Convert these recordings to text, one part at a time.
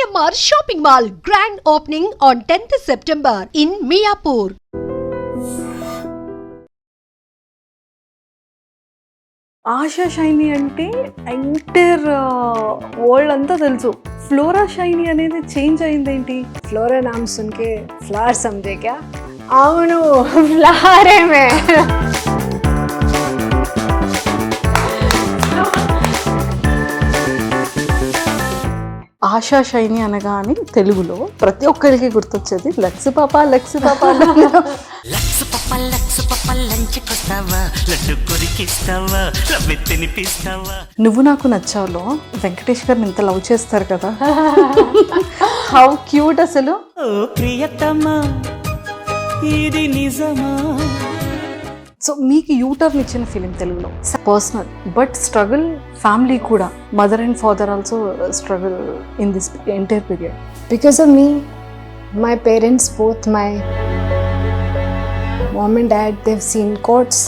GMR Shopping Mall grand opening on 10th September in Miapur. ASHA Saini అంటే entire world అంతా తెలుసు. Flora Saini అనేది change అయిందేంటి? Flora नाम सुन के फ्लावर समझे क्या? అవును ఫ్లవరేమే. ఆశా షైనీ అనగానే తెలుగులో ప్రతి ఒక్కరికి గుర్తొచ్చేది లక్స్ పాప లక్స్ పాప. లక్స్ పప్ప లంచ్కొస్తావా, లడ్డు కొరికిస్తావా, లవ్వి తినిపిస్తావా. నువ్వు నాకు నచ్చావులో వెంకటేష్ గారిని ఇంత లవ్ చేస్తారు కదా, హౌ క్యూట్ అసలు. ఓ ప్రియతమా ఇది నిజమా. సో మీకు యూటర్న్ ఇచ్చిన ఫిలిం తెలుగులో పర్సనల్ బట్ స్ట్రగుల్, ఫ్యామిలీ కూడా, mother and father also struggle in this entire period. Because of me, my parents, both my mom and dad, they've seen courts,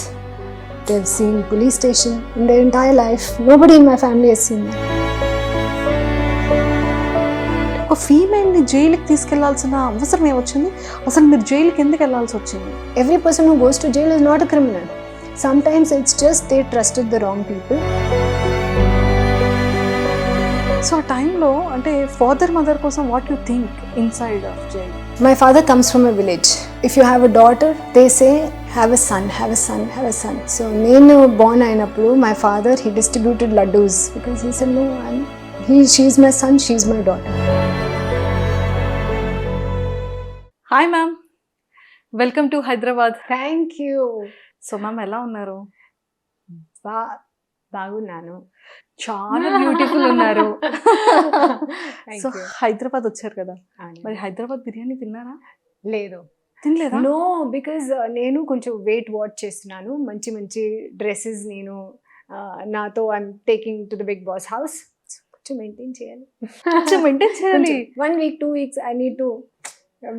they've seen police station in their entire life. Nobody in my family has seen that. ఒక ఫీమేల్ని జైలుకి తీసుకెళ్లాల్సిన అవసరం ఏమొచ్చింది? అసలు మీరు జైలుకి ఎందుకు వెళ్ళాల్సి వచ్చింది? Every person who goes to jail is not a criminal. Sometimes it's just they trusted the wrong people. So ఆ టైంలో అంటే ఫాదర్ మదర్ కోసం what you think inside of jail? My father comes from a village. If you have a daughter, they say have a son, have a son, have a son. So నేను born అయినప్పుడు my father, he distributed laddus because he said no, she's my son, she's my daughter. Hi ma'am, welcome to Hyderabad. Thank you. So ma'am ఎలా ఉన్నారు? బాగున్నాను. చాలా beautiful ఉన్నారు. Thank so you. Hyderabad వచ్చారు కదా, అవును. మరి హైదరాబాద్ బిర్యానీ తిన్నారా? లేదు, తినలేదా? నో, బికాజ్ నేను కొంచెం వెయిట్ వాచ్ చేస్తున్నాను. మంచి మంచి డ్రెస్సెస్ నేను నాతో I'm taking to the Bigg Boss house. కొంచెం మెయింటైన్ చేయాలి. కొంచెం మెయింటైన్ చేయాలి. 1 week 2 weeks I need to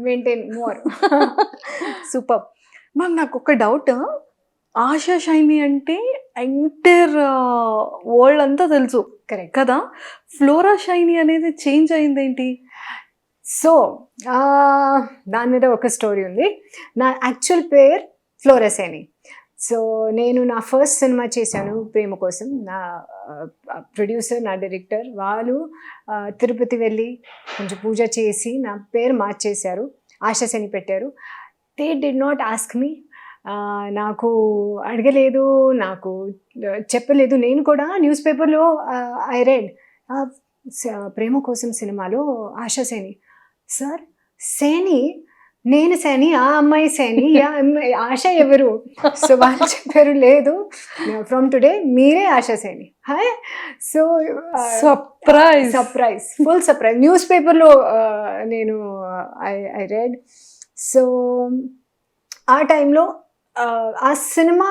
maintain more. Super ma'am. నాకు ఒక డౌట్, ఆశా షైనీ అంటే ఎంటైర్ వరల్డ్ అంతా తెలుసు కరెక్ట్ కదా, ఫ్లోరా షైనీ అనేది చేంజ్ అయిందేంటి? సో దాని మీద ఒక స్టోరీ ఉంది. నా యాక్చువల్ పేరు ఫ్లోరసేని. సో నేను నా ఫస్ట్ సినిమా చేశాను ప్రేమ కోసం. నా ప్రొడ్యూసర్, నా డైరెక్టర్ వాళ్ళు తిరుపతి వెళ్ళి కొంచెం పూజ చేసి నా పేరు మార్చేశారు, ఆశాసేని పెట్టారు. They did not ask me, నాకు అడగలేదు, నాకు చెప్పలేదు. నేను కూడా న్యూస్ పేపర్లో ఐ రెడ్ ప్రేమ కోసం సినిమాలో ఆశాసేని. సార్ సేని, నేను సేని, ఆ అమ్మాయి సేని, ఆశ ఎవరు? సో వాళ్ళు చెప్పారు లేదు, ఫ్రమ్ టుడే మీరే ఆశాసేని. Hi. So surprise, full surprise. News పేపర్లో నేను ఐ రెడ్. సో ఆ టైంలో ఆ సినిమా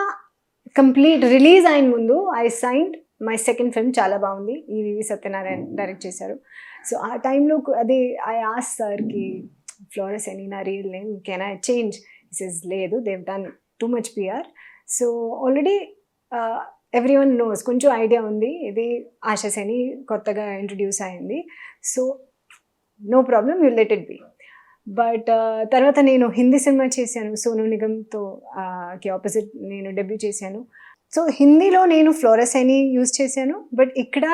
కంప్లీట్ రిలీజ్ అయిన ముందు I signed my second film. చాలా బాగుంది, ఈవి సత్యనారాయణ డైరెక్ట్ చేశారు. సో ఆ టైంలో అది ఐ ఆస్ సార్కి, ఫ్లోరసేని నా real name, can I change? Is లేదు, Dev done too much PR. So already everyone nose, కొంచెం ఐడియా ఉంది ఇది ఆశాసేని కొత్తగా ఇంట్రడ్యూస్ అయింది. So no problem, you let it be. But తర్వాత నేను హిందీ సినిమా చేశాను సోనూ నిగమ్తో కి ఆపోజిట్ నేను డెబ్యూ చేశాను. సో హిందీలో నేను ఫ్లోరసేని యూజ్ చేశాను, బట్ ఇక్కడ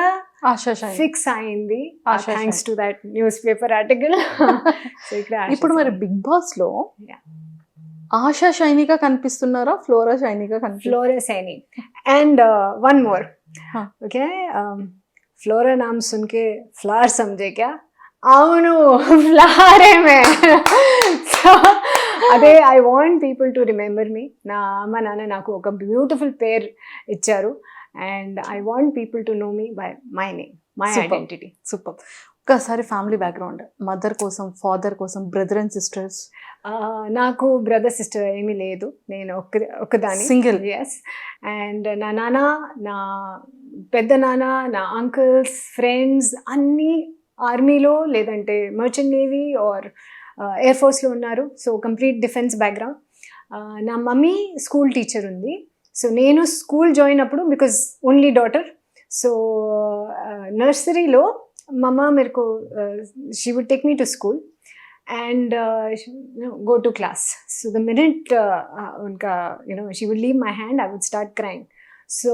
ఆశా షైనీ ఫిక్స్ అయింది ASHA thanks to that news paper article. So ఇక్కడ ఇప్పుడు మరి బిగ్ బాస్ లో Yeah. ఆశా షైనీగా కనిపిస్తున్నారా, ఫ్లోరా షైనీగా ఫ్లోరసేని? And one more, Huh. Okay, flora నామ్ సున్ కే ఫ్లవర్ సమझे क्या? అవును ఫ్లవరేమే. సో అదే I want people to remember me. నా అమ్మ నాన్న నాకు ఒక బ్యూటిఫుల్ పేరు ఇచ్చారు, and I want people to know me by my name, my identity. Super. ఒక్కసారి ఫ్యామిలీ బ్యాక్గ్రౌండ్, మదర్ కోసం, ఫాదర్ కోసం, బ్రదర్ అండ్ సిస్టర్స్? నాకు బ్రదర్ సిస్టర్ ఏమీ లేదు, నేను ఒక్కదాన్ని, సింగిల్. ఎస్. అండ్ నా నాన్న, నా పెద్ద నాన్న, నా అంకుల్స్, ఫ్రెండ్స్ అన్నీ ఆర్మీలో లేదంటే మర్చెంట్ నేవీ ఆర్ ఎయిర్ ఫోర్స్లో ఉన్నారు. So complete defence background. నా మమ్మీ స్కూల్ టీచర్ ఉంది. సో నేను స్కూల్ జాయిన్ అప్పుడు, బికాజ్ ఓన్లీ డాటర్, సో నర్సరీలో mama mere ko she would take me to school and go to class. So the minute unka she would leave my hand, I would start crying. So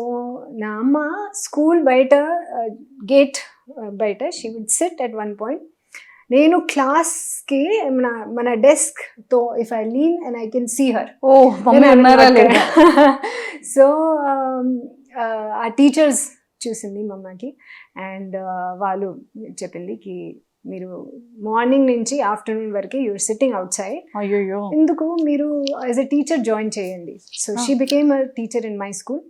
na amma school baita gate baita she would sit at one point. నేను క్లాస్కి మన desk తో if I lean and I can see her. Oh mummy ఉన్నారా లేదా? So ఆ teachers చూసింది మమ్మకి and వాళ్ళు చెప్పింది కి మీరు మార్నింగ్ నుంచి ఆఫ్టర్నూన్ వరకు యూఆర్ సిట్టింగ్ అవుట్ సైడ్, అయ్యో ఎందుకు మీరు యాజ్ ఎ టీచర్ జాయిన్ చేయండి. So she became a teacher in my school.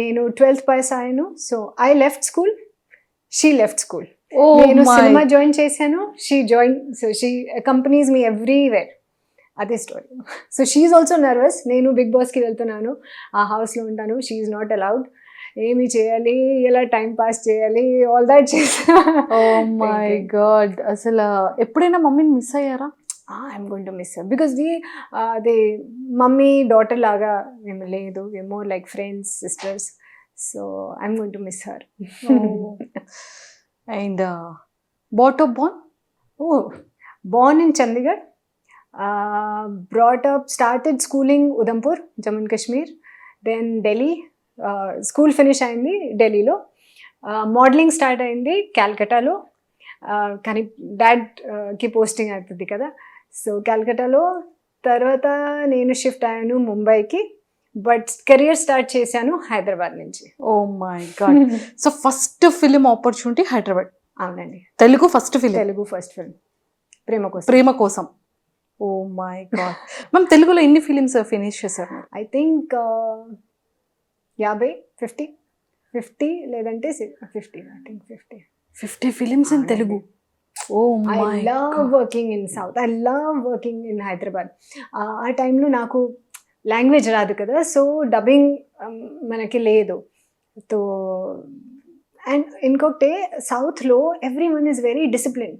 నేను 12th పాస్ అయ్యాను. So I left school, she left school. నేను సినిమా జాయిన్ చేశాను, she join. So she accompanies me everywhere. అదే story. So she also nervous. నేను Bigg బాస్కి వెళ్తున్నాను, ఆ హౌస్లో ఉంటాను, షీ ఈజ్ నాట్ అలౌడ్. ఏమి చేయాలి, ఎలా టైం పాస్ చేయాలి, ఆల్ దాట్ చేసా. ఓ మై గాడ్, అసలు ఎప్పుడైనా మమ్మీని మిస్ అయ్యారా? I'm going to miss her because they mummy daughter లాగా మేము లేదు, we're more like friends, sisters. So I'm going to miss her. And brought up born? Oh, born in Chandigarh, brought up, started schooling Udhampur, Jammu and Kashmir, then Delhi. School finish అయింది ఢిల్లీలో. Modelling start అయింది క్యాల్కటాలో. కానీ డాడ్కి posting అవుతుంది కదా, so క్యాల్కటాలో. తర్వాత నేను shift అయ్యాను ముంబైకి, బట్ కెరియర్ స్టార్ట్ చేశాను హైదరాబాద్ నుంచి. Oh my god. So first film opportunity Hyderabad? అవునండి. Telugu first film? Telugu first film Prema Kosam. Prema Kosam. Oh my god. Ma'am తెలుగులో ఎన్ని ఫిలిమ్స్ ఫినిష్ చేశారు? ఐ థింక్ 50 లేదంటే 50. I think 50 films in Telugu. Oh my I love working in south, I love working in Hyderabad. ఆ టైంలో నాకు language రాదు కదా, సో డబ్బింగ్ మనకి లేదు. తో అండ్ ఇంకొకటి సౌత్లో everyone is very discipline,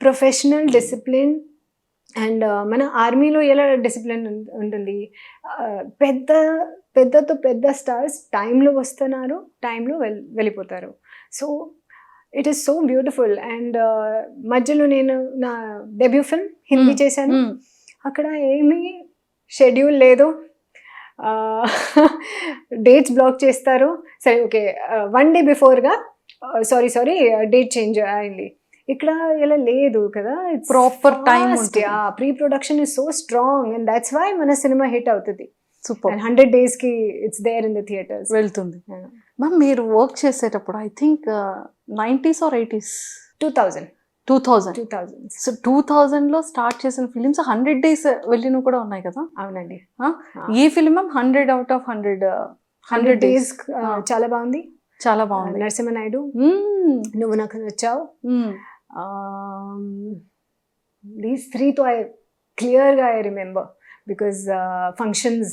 professional discipline. And మన ఆర్మీలో ఎలా డిసిప్లిన్ ఉంటుంది, పెద్ద స్టార్స్ టైంలో వస్తున్నారు, టైంలో వెళ్ళిపోతారు. So it is so beautiful. And మధ్యలో నేను నా డెబ్యూ ఫిల్మ్ హిందీ చేశాను. అక్కడ ఏమీ షెడ్యూల్ లేదు, డేట్స్ బ్లాక్ చేస్తారు. సరే ఓకే, 1 day బిఫోర్గా సారీ డేట్ చేంజ్ అయింది. ఇక్కడ ఇలా లేదు కదా, proper time. Pre production is so strong and that's why మన సినిమా హిట్ అవుతుంది. సూపర్. 100 days కి it's there in the theatres వెళ్తుంది. మ్యామ్ మీరు వర్క్ చేసేటప్పుడు I think 90s or 80s? 2000. So 2000లో స్టార్ట్ చేసిన ఫిలిమ్స్ 100 days వెళ్ళినవి కూడా ఉన్నాయి కదా? అవునండి. ఏ film ma'am 100 out of 100 days? చాలా బాగుంది, చాలా బాగుంది. నరసింహనాయుడు, నువ్వు నాకు నచ్చావు. దీస్ 3తో ఐ క్లియర్గా ఐ రిమెంబర్ బికాజ్ ఫంక్షన్స్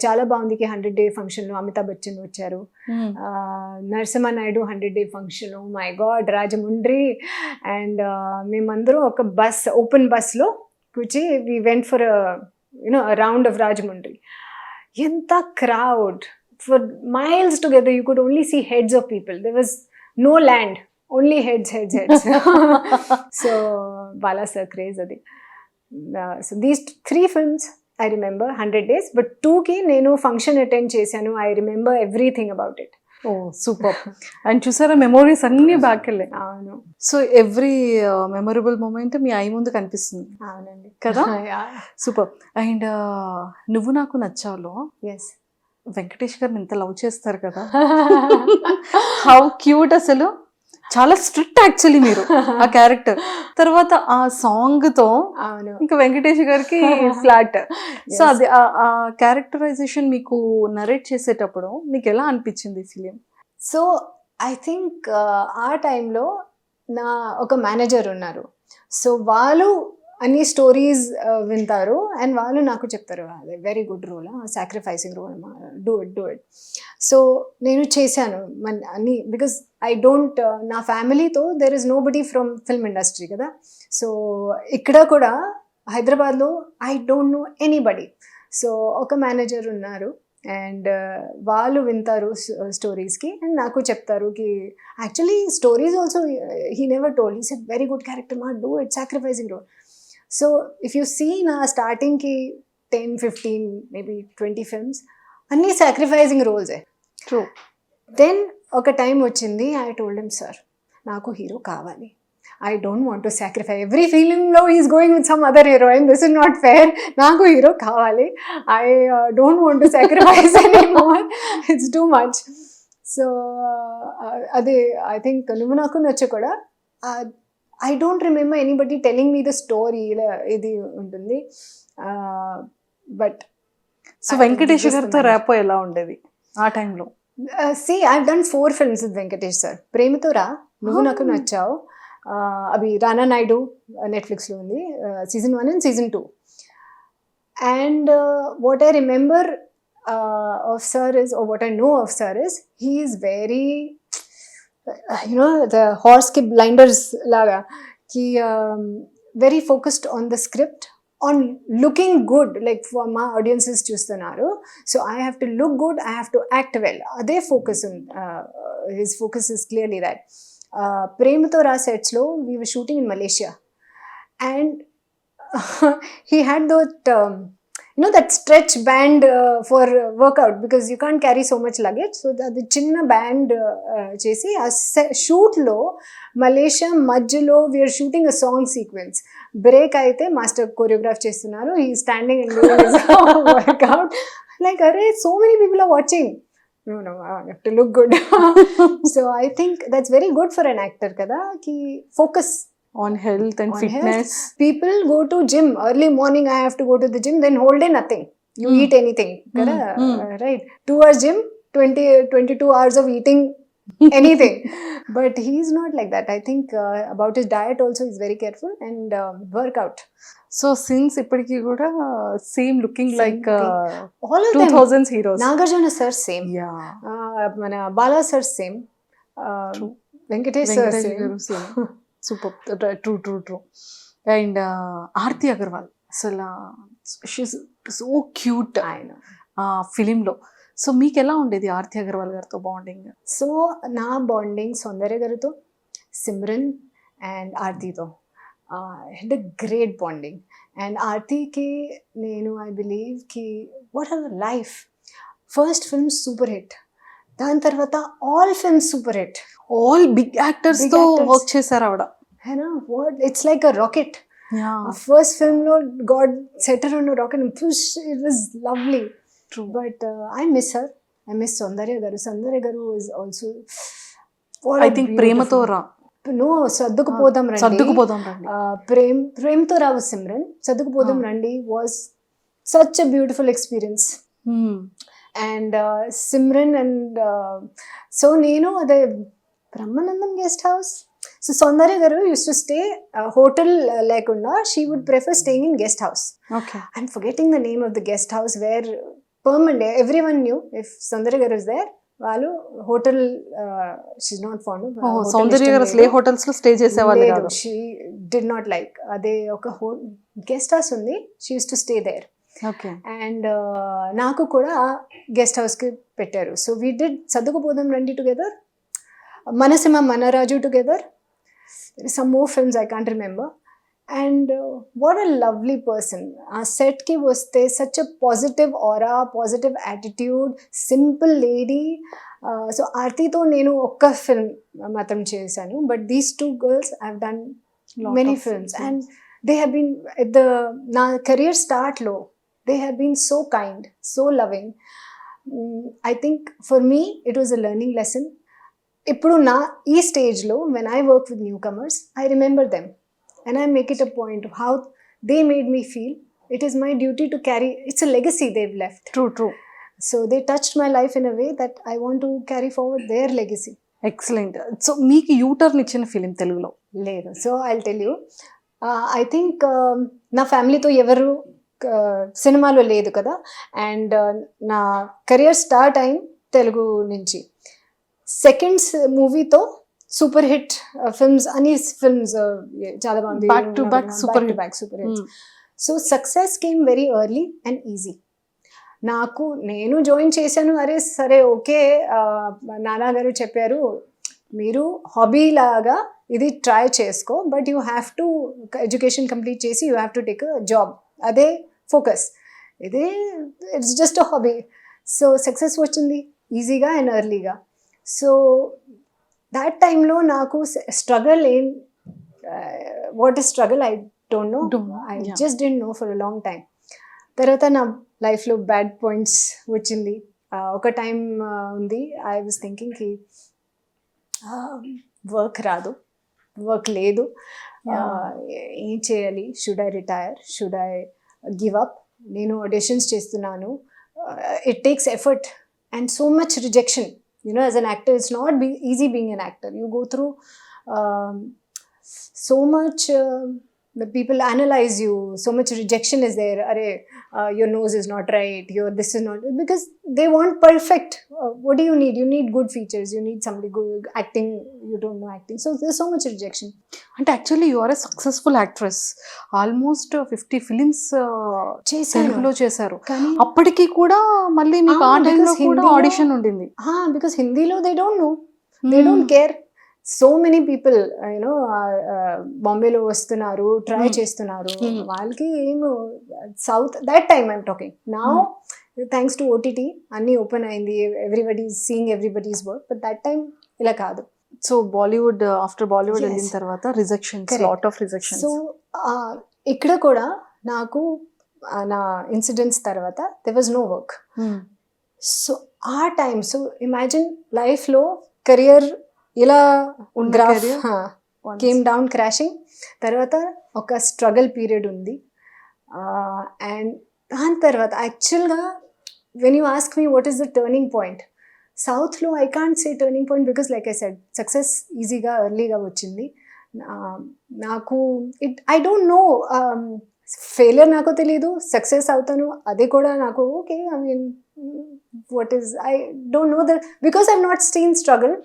చాలా బాగుంది. 100 day ఫంక్షన్లో అమితాబ్ బచ్చన్ వచ్చారు. Narasimha Naidu 100 day function, my God, Rajahmundry. And మేమందరం ఒక బస్, ఓపెన్ బస్లో కూర్చి we went for round of Rajahmundry. ఎంత crowd, for miles together you could only see heads of people. There was no land, only heads. So Bala sir craze అది. So these 3 films I remember 100 days, but 2కి నేను function attend చేశాను. I remember everything about it. Oh super. And చూసారా memories అన్నీ back వెళ్ళాయి. అవును. So every memorable moment మీ eye ముందు కనిపిస్తుంది. అవునండి కదా? సూపర్. అండ్ నువ్వు నాకు నచ్చావులో ఎస్ వెంకటేష్ గారిని ఎంత లవ్ చేస్తారు కదా, హౌ క్యూట్. అసలు చాలా స్ట్రిక్ట్ యాక్చువల్లీ మీరు ఆ క్యారెక్టర్. తర్వాత ఆ సాంగ్ తో ఇంకా వెంకటేష్ గారికి ఫ్లాట్. సో అది ఆ క్యారెక్టరైజేషన్ మీకు నరేట్ చేసేటప్పుడు మీకు ఎలా అనిపించింది ఫిలిం? సో ఐ థింక్ ఆ టైంలో నా ఒక మేనేజర్ ఉన్నారు. సో వాళ్ళు అన్ని స్టోరీస్ వింటారు అండ్ వాళ్ళు నాకు చెప్తారు అదే very good role, sacrificing role, do it. So నేను చేశాను అన్ని, బికాస్ ఐ డోంట్, నా ఫ్యామిలీతో there is no body from film industry కదా. సో ఇక్కడ కూడా హైదరాబాద్లో I don't know anybody. So ఒక మేనేజర్ ఉన్నారు అండ్ వాళ్ళు వింటారు స్టోరీస్కి అండ్ నాకు చెప్తారు కి actually stories also he never told he said very good character మా do it sacrificing role. So if you see నా స్టార్టింగ్కి 10-15 మేబీ 20 ఫిల్మ్స్ అన్నీ సాక్రిఫైసింగ్ రోల్సే. ట్రూ. దెన్ ఒక టైం వచ్చింది, ఐ టోల్డ్ హిమ్ సార్ నాకు హీరో కావాలి, I don't want to sacrifice every ఫిలింలో is going with some other heroine, this is not fair, నాకు hero కావాలి, I don't want to sacrifice anymore, it's too much. So అదే I think Nuvvu Naaku Nacha కూడా I don't remember anybody telling me the story ఇలా ఇది ఉంటుంది. But so Venkatesh గారితో rapport ఎలా ఉండేది ఆ టైంలో? See, I've done 4 films with Venkatesh sir. ప్రేమతో రా, నువ్వు నాకు నచ్చావు, అవి రానా నాయుడు నెట్ఫ్లిక్స్లో ఉంది, season 1 and season 2. And what I remember of sir is, or what I know of sir is, he is very, the horse ki blinders laga, ki very focused on the script, on looking good, like for my audiences చూస్తున్నారు, so I have to look good, I have to act well, అదే focus his focus is clearly that. ప్రేమతో రా sets లో we were shooting in Malaysia and he had that stretch band for workout because you can't carry so much luggage, so the చిన్న band చేసి ఆ shoot లో Malaysia మధ్యలో we are shooting a song sequence, break అయితే master choreograph చేస్తున్నారు, he standing and doing his workout, like అరే so many people are watching, no I have to look good. So I think that's very good for an actor kada ki focus on health and fitness. People go to gym early morning, I have to go to the gym, then whole day nothing, you eat anything kada, right? 2 hours gym, 22 hours of eating anything. But he's not like that. I think about his diet also he's very careful and workout. So since ఇప్పటికి కూడా same looking like all of them 2000s heroes. Nagarjuna sir same, Yeah. మన Bala sir same, Venkatesh sir Venkatesh same. గారు same. Super. True. And Aarti Agarwal అసలు she's so cute ఆయన ఆ ఫిలింలో. So మీకు ఎలా ఉండేది ఆర్తి అగర్వాల్ గారితో బాండింగ్? సో నా బాండింగ్ సౌందర్య గారితో, సిమ్రన్ అండ్ ఆర్తితో had a great bonding. And ఆర్తికి నేను ఐ బిలీవ్ కి what are life, first film super hit, దాని తర్వాత all films super hit, all big actors తో వర్క్ చేశారు ఆవిడ. what it's like a rocket. First film lo god set her on a rocket and push, it was lovely. True. But I miss her, I miss Saundarya garu is also I think ప్రేమతో రా, no సర్దుకుపోదాం రండి, ప్రేమతో రా was Simran, సర్దుకుపోదాం రండి was such a beautiful experience. And Simran and so నేను అదే Brahmanandam guest house. So Saundarya garu used to stay hotel lekunda, she would prefer staying in guest house. Okay. I'm forgetting the name of the guest house where permanent everyone knew if Saundarya garu is there, వాళ్ళు hotel, she's not fond of సౌందర్య గారు అసలు ఏ hotels లో stay చేసేవాళ్ళు కాదు. she did not like, అదే ఒక guest house ఉంది, she used to stay there. Okay. And నాకు కూడా గెస్ట్ హౌస్కి పెట్టారు. సో వీ డిడ్ సర్దుకుపోదాం రండి టుగెదర్, మనసీమ మనరాజు together, some more films I can't remember. And what a lovely person. ఆ సెట్కి వస్తే such a positive aura, positive attitude, simple lady. So ఆర్తితో నేను ఒక్క ఫిల్మ్ మాత్రం చేశాను, but these 2 girls I've done many films and they have been at నా career స్టార్ట్లో they have been so kind, so loving. I think for me it was a learning lesson. ఇప్పుడు నా ఈ స్టేజ్లో when I work with newcomers, I remember them and I make it a point of how they made me feel. It is my duty to carry, it's a legacy they've left. True. So they touched my life in a way that I want to carry forward their legacy. Excellent. So మీకు U turn ఇచ్చిన film తెలుగులో? లేదు. So I'll tell you, I think నా ఫ్యామిలీతో ఎవరు సినిమాలో లేదు కదా, అండ్ నా కెరియర్ స్టార్ట్ అయింది తెలుగు నుంచి. సెకండ్స్ మూవీతో సూపర్ హిట్ ఫిల్మ్స్, అన్ని ఫిల్మ్స్ చాలా బాగుంది, back to back super hits. So success came very early and easy. నేను జాయిన్ చేశాను, అరే సరే ఓకే, నానా గారు చెప్పారు మీరు హాబీ లాగా ఇది ట్రై చేసుకో, but you have to education complete చేసి you have to take a job, అదే ఫోకస్, ఇది it's just a hobby. So success వచ్చింది ఈజీగా అండ్ ఎర్లీగా. సో దాట్ టైంలో నాకు struggle what is struggle I don't know, I just don't know for a long time. తర్వాత నా లైఫ్లో బ్యాడ్ పాయింట్స్ వచ్చింది. ఒక టైం ఉంది, ఐ వాజ్ థింకింగ్ కి వర్క్ రాదు, వర్క్ లేదు, ఏం చేయాలి, should I retire, should I give up, నేను ఆడిషన్స్ చేస్తున్నాను, it takes effort and so much rejection, as an actor it's not easy being an actor. You go through so much, the people analyze you, so much rejection is there. Your nose is not right, this is not, because they want perfect. What do you need? You need good features, you need somebody good acting, you don't know acting, so there's so much rejection. అంటే actually you are a successful actress, almost 50 films తెలుగులో చేశారు, అప్పటికి కూడా మళ్ళీ మీకు ఆ టైంలో కూడా ఆడిషన్ ఉండింది. బికాస్ హిందీలో they don't know, they don't care. So many people బాంబేలో వస్తున్నారు, ట్రై చేస్తున్నారు, వాళ్ళకి ఏమో south that time I'm talking now, thanks to OTT అన్నీ ఓపెన్ అయింది, everybody is seeing everybody's work, but that time ఇలా కాదు. సో బాలీవుడ్, ఆఫ్టర్ బాలీవుడ్ వెళ్ళిన తర్వాత rejections, lot of rejections. So ఇక్కడ కూడా నాకు నా ఇన్సిడెంట్స్ తర్వాత there was no work. So ఆ టైం, సో ఇమాజిన్ లైఫ్లో కెరియర్ ఇలా గ్రాఫ్ కేమ్ డౌన్ క్రాషింగ్, తర్వాత ఒక స్ట్రగల్ పీరియడ్ ఉంది. అండ్ దాని తర్వాత యాక్చువల్గా when you ask me what is the turning point, సౌత్లో I can't say turning point, because like I said success ఈజీగా ఎర్లీగా వచ్చింది నాకు. ఐ డోంట్ నో, ఫెయిలియర్ నాకు తెలీదు, సక్సెస్ అవుతాను అది కూడా నాకు okay. I mean what is, I don't know the, because I not seen struggle,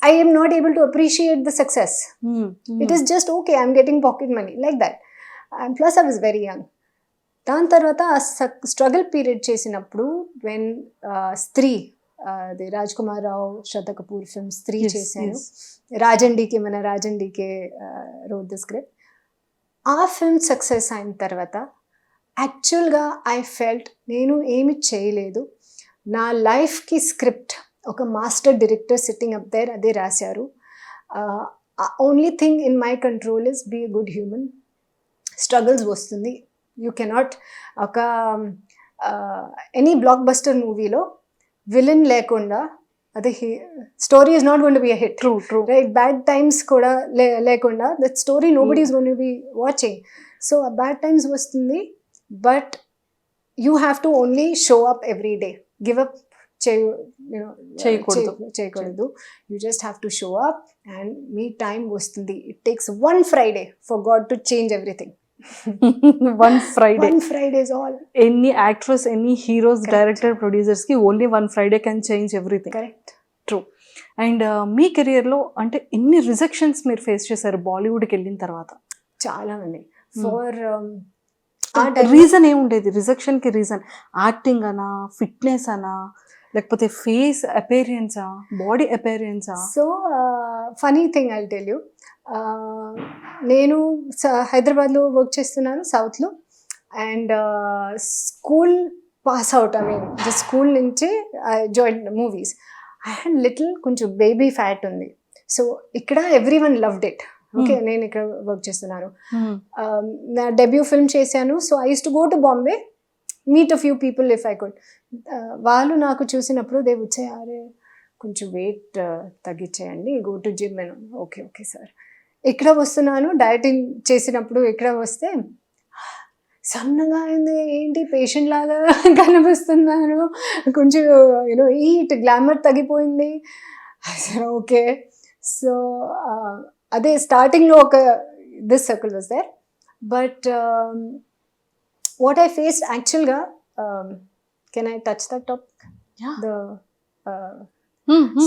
I am not able to appreciate the success. It is just okay, I am getting pocket money like that, and plus I was very young. దాని తర్వాత struggle period చేసినప్పుడు when స్త్రీ, the Raj Kumar Rao, Shraddha Kapoor film స్త్రీ చేశాను, రాజండికే, మన రాజండికే road the script. ఆ film success అయిన తర్వాత యాక్చువల్గా ఐ ఫెల్ట్ నేను ఏమి చేయలేదు, నా లైఫ్కి స్క్రిప్ట్ ఒక master director sitting up there అదే రాశారు. Only thing in my control is be a good human. Struggles వస్తుంది, యూ కెనాట్, ఒక ఎనీ బ్లాక్ బస్టర్ మూవీలో విలన్ లేకుండా అదే story is not going to be a hit. True right, bad times కూడా లేకుండా that story nobody is going to be watching. So ఆ bad times వస్తుంది, but you have to only show up every day. Give up చేయకూడదు. You just have to show up and మీ time వస్తుంది. It takes one Friday for God to change everything. One Friday is all. Any actress, any heroes, director, producers ki only one Friday can change everything. Correct. True. And మీ కెరియర్లో అంటే ఎన్ని rejections మీరు face చేశారు బాలీవుడ్కి వెళ్ళిన తర్వాత? చాలా ఉన్నాయి. For reason ఏముండేది రిజెక్షన్కి? రీజన్ యాక్టింగ్ అనా, ఫిట్నెస్ అనా, లేకపోతే ఫేస్ అపేరియన్సా, బాడీ అపేరియన్సా? So funny thing I tell you, నేను హైదరాబాద్లో వర్క్ చేస్తున్నాను సౌత్లో, and school pass out, I mean school నుంచి I join movies. I had little కొంచెం బేబీ ఫ్యాట్ ఉంది. సో ఇక్కడ every one loved it. Okay, నేను ఇక్కడ వర్క్ చేస్తున్నాను, నా డెబ్యూ ఫిల్మ్ చేశాను. So I use to go to Bombay, meet a few people if I could. వాళ్ళు నాకు చూసినప్పుడు దే వుడ్ సే, అరే కొంచెం వెయిట్ తగ్గించేయండి, గో టు జిమ్ అని. Okay okay sir. ఇక్కడ వస్తున్నాను డైటింగ్ చేసినప్పుడు, ఇక్కడ వస్తే సన్నగా అయింది, ఏంటి పేషెంట్ లాగా కనిపిస్తున్నాను, కొంచెం ఈట్ గ్లామర్ తగ్గిపోయింది. ఓకే, సో అదే స్టార్టింగ్లో ఒక this circle was there. But what I faced యాక్చువల్గా, can I touch that topic?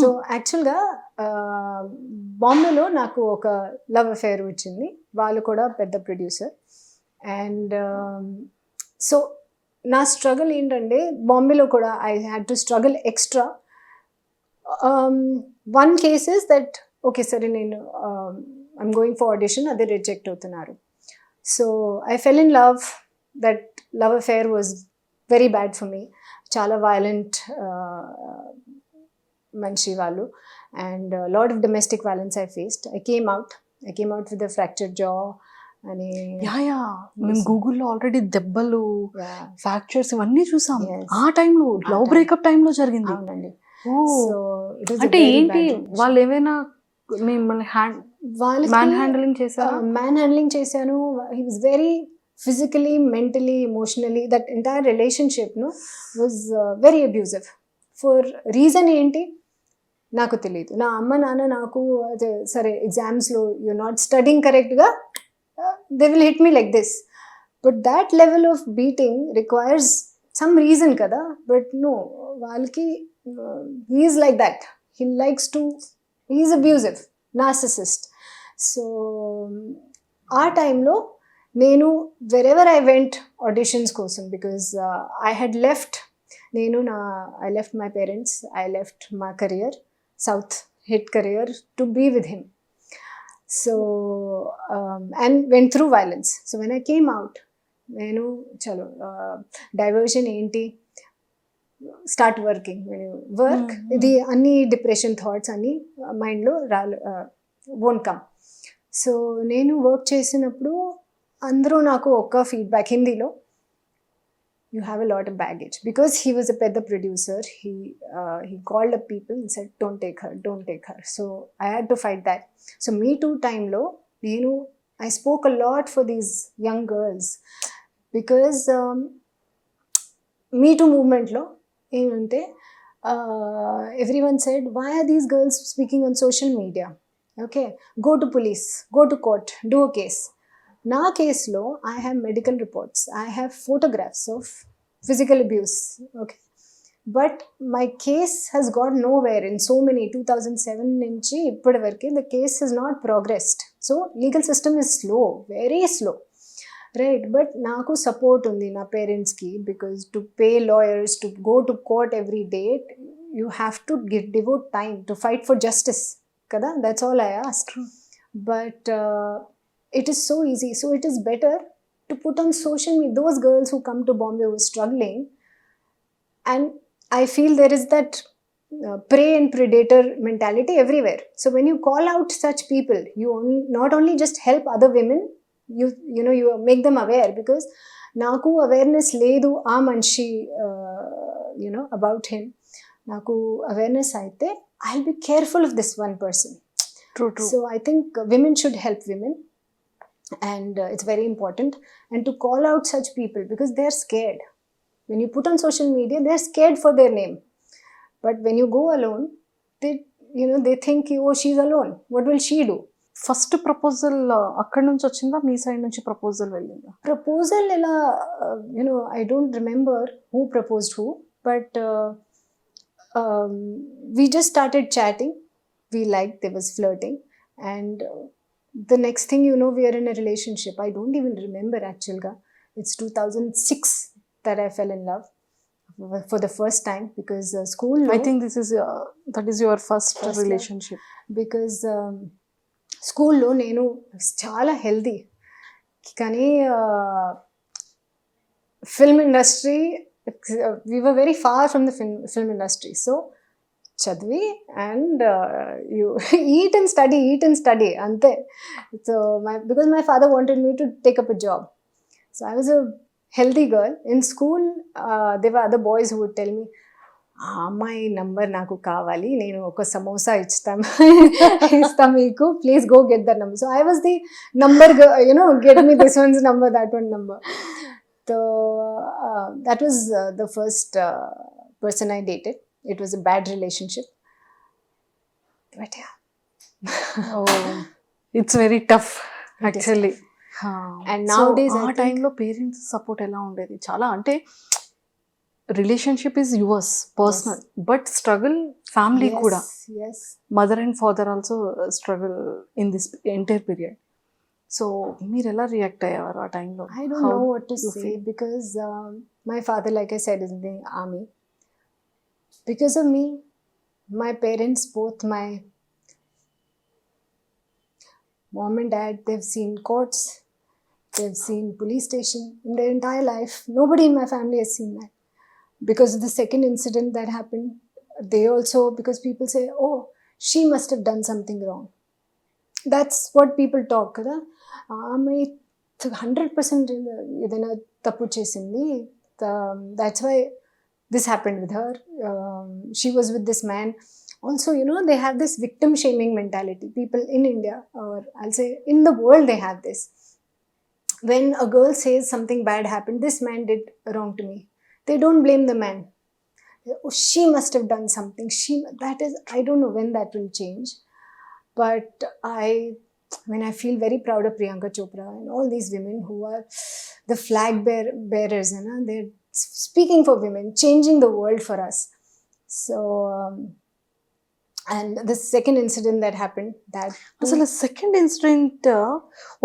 So యాక్చువల్గా బాంబేలో నాకు ఒక లవ్ అఫేర్ వచ్చింది. వాళ్ళు కూడా పెద్ద ప్రొడ్యూసర్. అండ్ సో నా స్ట్రగుల్ ఏంటంటే బాంబేలో కూడా I had to struggle extra. One case is that okay సరే నేను ఐమ్ గోయింగ్ ఫర్ ఆడిషన్, అదే రిజెక్ట్ అవుతున్నారు. So I fell in love. That love affair was very bad for me. చాలా violent మనిషి వాళ్ళు, and lot of domestic violence I faced. I came out with a fractured జా అని. Yeah మేము గూగుల్లో already దెబ్బలు, Yeah. ఫ్రాక్చర్స్ ఇవన్నీ చూసాం. Yes. ఆ టైంలో లవ్ బ్రేకప్ టైంలో జరిగింది. అవునండి. ఓ, సో ఇట్ వాజ్ అంటే ఏంటి వాళ్ళు ఏమైనా మిమ్మల్ని మ్యాన్ హ్యాండ్లింగ్ చేశారా? మ్యాన్ హ్యాండ్లింగ్ చేశాను. He was very physically, mentally, emotionally, that entire relationship was very abusive. For reason ఏంటి నాకు తెలియదు. నా అమ్మ నాన్న నాకు సరే ఎగ్జామ్స్లో యూ నాట్ స్టడింగ్ కరెక్ట్గా, they will hit me like this. But that level of beating requires some reason కదా. బట్ నో, వాళ్ళకి he is like that. He is abusive, narcissist. So ఆ టైంలో నేను wherever I went auditions కోసం, because I had left, I left my parents, I left my career, South hit career, to be with him. So and went through violence. So when I came out, నేను చలో diversion ఏంటి, start working. Work ఇది అన్ని depression thoughts అన్ని మైండ్లో won't come. So నేను work చేసినప్పుడు అందరూ నాకు ఒక్క ఫీడ్బ్యాక్ హిందీలో, you have a lot of baggage, because he was a పెద్ద producer. He called up people and said don't take her. So I had to fight that. So me too టైంలో నేను I spoke a lot for these young girls, because me too మూవ్మెంట్లో ఏమంటే everyone said, why are these girls speaking on social media? Okay, go to police, go to court, do a case. Na case lo I have medical reports, I have photographs of physical abuse. Okay, but my case has got nowhere in so many 2007 nunchi ippadi varke the case has not progressed. So legal system is slow, very slow. Right, but నాకు support ఉంది నా పేరెంట్స్కి, because to pay lawyers, to go to court every day, you have to devote time to fight for justice కదా. That's all I ask. But it is so easy. So it is better to put on social media. Those girls who come to Bombay were struggling, and I feel there is that prey and predator mentality everywhere. So when you call out such people, you not only just help other women, you know, you make them aware, because naku awareness ledu aa manchi you know about him. Naku awareness aithe I'll be careful of this one person. True. So I think women should help women, and it's very important, and to call out such people, because they're scared. When you put on social media, they're scared for their name, but when you go alone, they think, oh, she's alone, what will she do? First proposal అక్కడి నుంచి వచ్చిందా, మీ side నుంచి proposal వెళ్ళిందా? Proposal ఎలా, I don't remember who proposed who, but we just started chatting. We liked, there was flirting, and the next thing you know, we are in a relationship. I don't even remember actually. It's 2006 that I fell in love for the first time, because school. I think that is your first relationship. Because స్కూల్లో నేను చాలా healthy, కానీ film industry, we were very far from the film industry. So చదివి and you eat and study అంతే. So because my father wanted me to take up a job. So I was a healthy girl. In school they were other boys who would tell me, ఆ అమ్మాయి number నాకు కావాలి, నేను ఒక సమోసా ఇస్తా మీకు, please go get that number. So I was the number, get me this ones number, that one number. So that was the first person I dated. It was a bad relationship, but yeah, it's very tough actually. And now days ఆ టైంలో parents support ఎలా ఉండేది? చాలా అంటే relationship is yours personal, but struggle family కూడా. Mother and father also struggle in this entire period. So మీరు ఎలా react అయ్యేవారు ఆ టైంలో? I don't How know what to you say feel? because my father, like I said, is in the army. Because of me, my parents, both my mom and dad, they've seen courts, they've seen police station in their entire life. Nobody in my family has seen that. Because of the second incident that happened, they also, because people say, oh, she must have done something wrong. That's what people talk కదా. ఆమె 100% ఏదైనా తప్పు చేసింది, that's why this happened with her. She was with this man. Also, you know, they have this victim shaming mentality. People in India, or I'll say in the world, they have this. When a girl says something bad happened, this man did wrong to me, they don't blame the man. Oh, she must have done something. That is, I don't know when that will change. But I feel very proud of Priyanka Chopra and all these women who are the flag bearers, you know, they're speaking for women, changing the world for us. So, and the second incident that happened, that అసలు second incident,